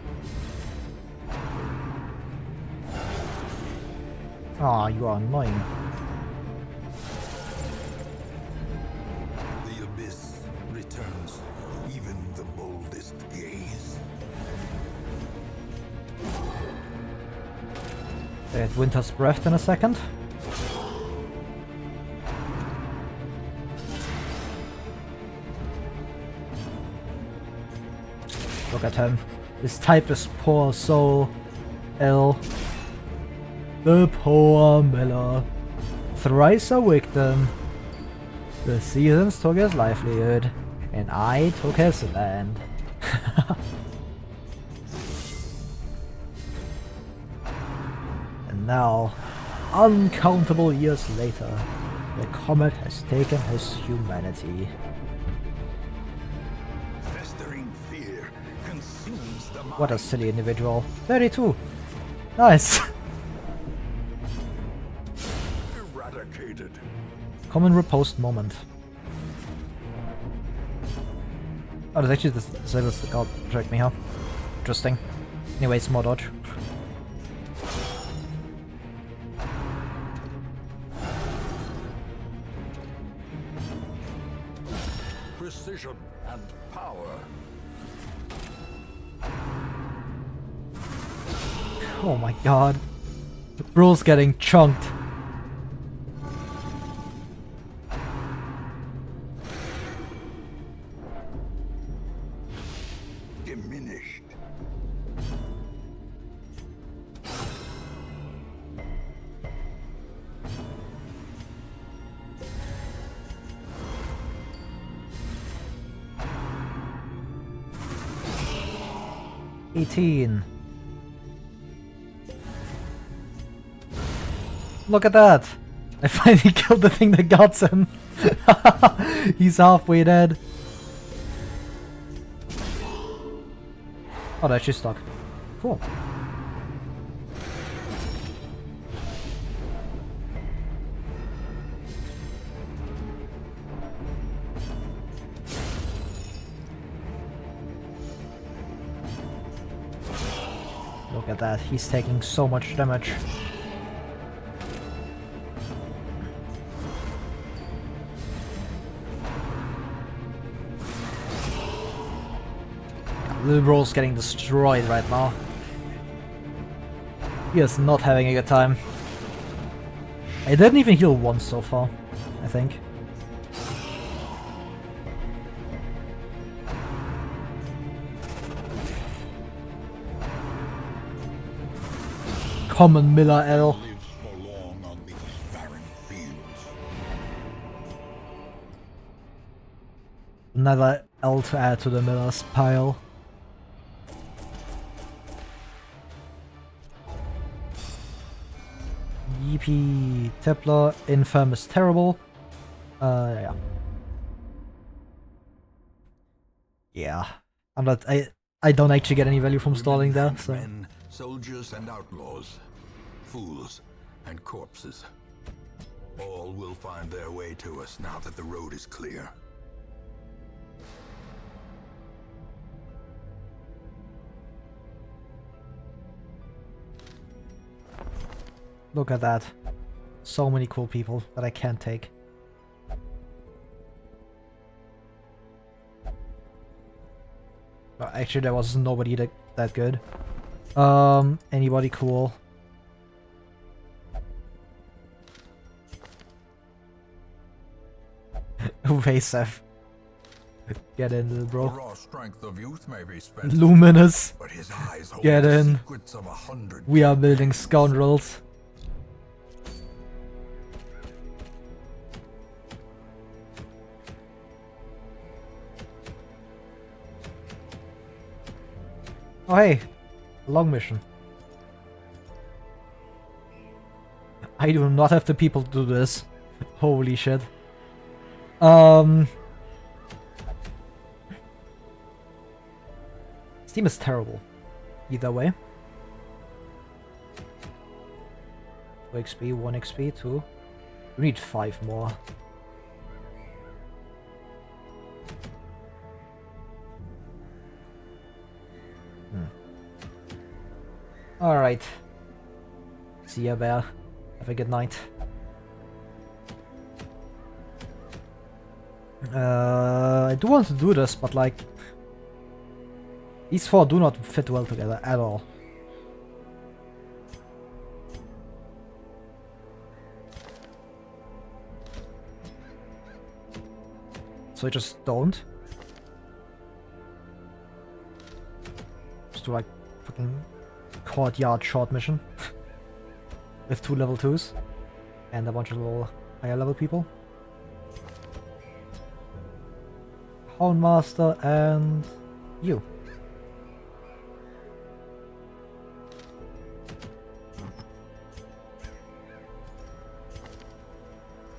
Ah, you are annoying. The abyss returns even the boldest gaze. They had Winter's Breath in a second. Look at him. His type is poor soul. L. The poor Miller. Thrice a victim. The seasons took his livelihood, and I took his land. And now, uncountable years later, the comet has taken his humanity. Festering fear consumes the mind. What a silly individual. 32. Nice. Eradicated. Common riposte moment. Oh, there's actually this disables the guard protect me, huh? Interesting. Anyways, more dodge. Precision and power. Oh my god. The Brule's getting chunked. Diminished. Look at that! I finally killed the thing that got him! He's halfway dead. Oh, that's just stuck. Cool. Look at that, he's taking so much damage. Little Bro's getting destroyed right now. He is not having a good time. I didn't even heal once so far, I think. Common Miller L. Lives for long on these barren fields. Another L to add to the Miller's pile. EP Templar, Infamous Terrible. Yeah. Yeah. I don't actually get any value from stalling there, so. Men, soldiers and outlaws, fools and corpses. All will find their way to us now that the road is clear. Look at that. So many cool people that I can't take. Actually, there was nobody that good. Anybody cool? Vasef. Get in, little The bro. raw strength of youth may be spent, Luminous. but his eyes hold Get the in. secrets of 100. We are building scoundrels. Oh hey, a long mission. I do not have the people to do this. Holy shit. This team is terrible. Either way. 2 XP, 1 XP, 2. We need 5 more. Alright. See ya, Bear. Have a good night. I do want to do this, but like... These 4 do not fit well together at all. So I just don't. Just do like fucking courtyard short mission. With 2 level 2s. And a bunch of little higher level people. Houndmaster and you.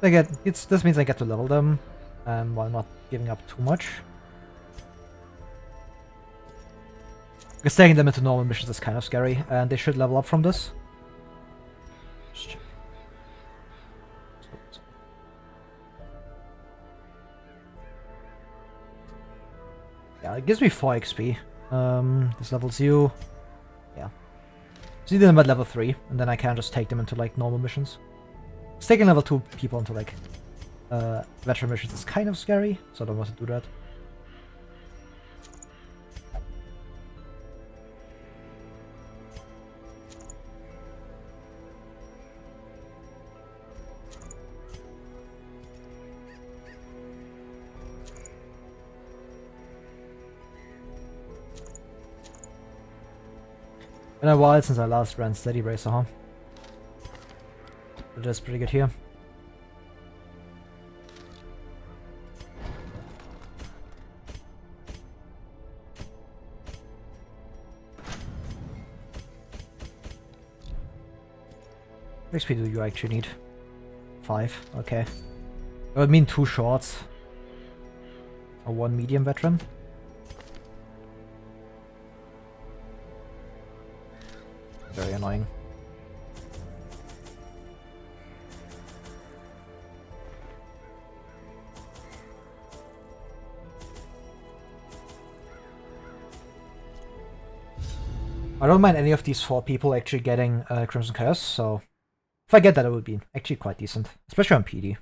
This means I get to level them, while not giving up too much. Because taking them into normal missions is kind of scary, and they should level up from this. Just check. Yeah, it gives me 4 XP. This levels you. Yeah. So you did them at level 3, and then I can just take them into like normal missions. It's taking level 2 people into like veteran missions is kind of scary, so I don't want to do that. Been a while since I last ran Steady Racer, huh? But that's pretty good here. What XP do you actually need? 5, okay. That would mean 2 shorts. Or 1 medium veteran. Very annoying. I don't mind any of these 4 people actually getting Crimson Curse, so if I get that, it would be actually quite decent, especially on PD.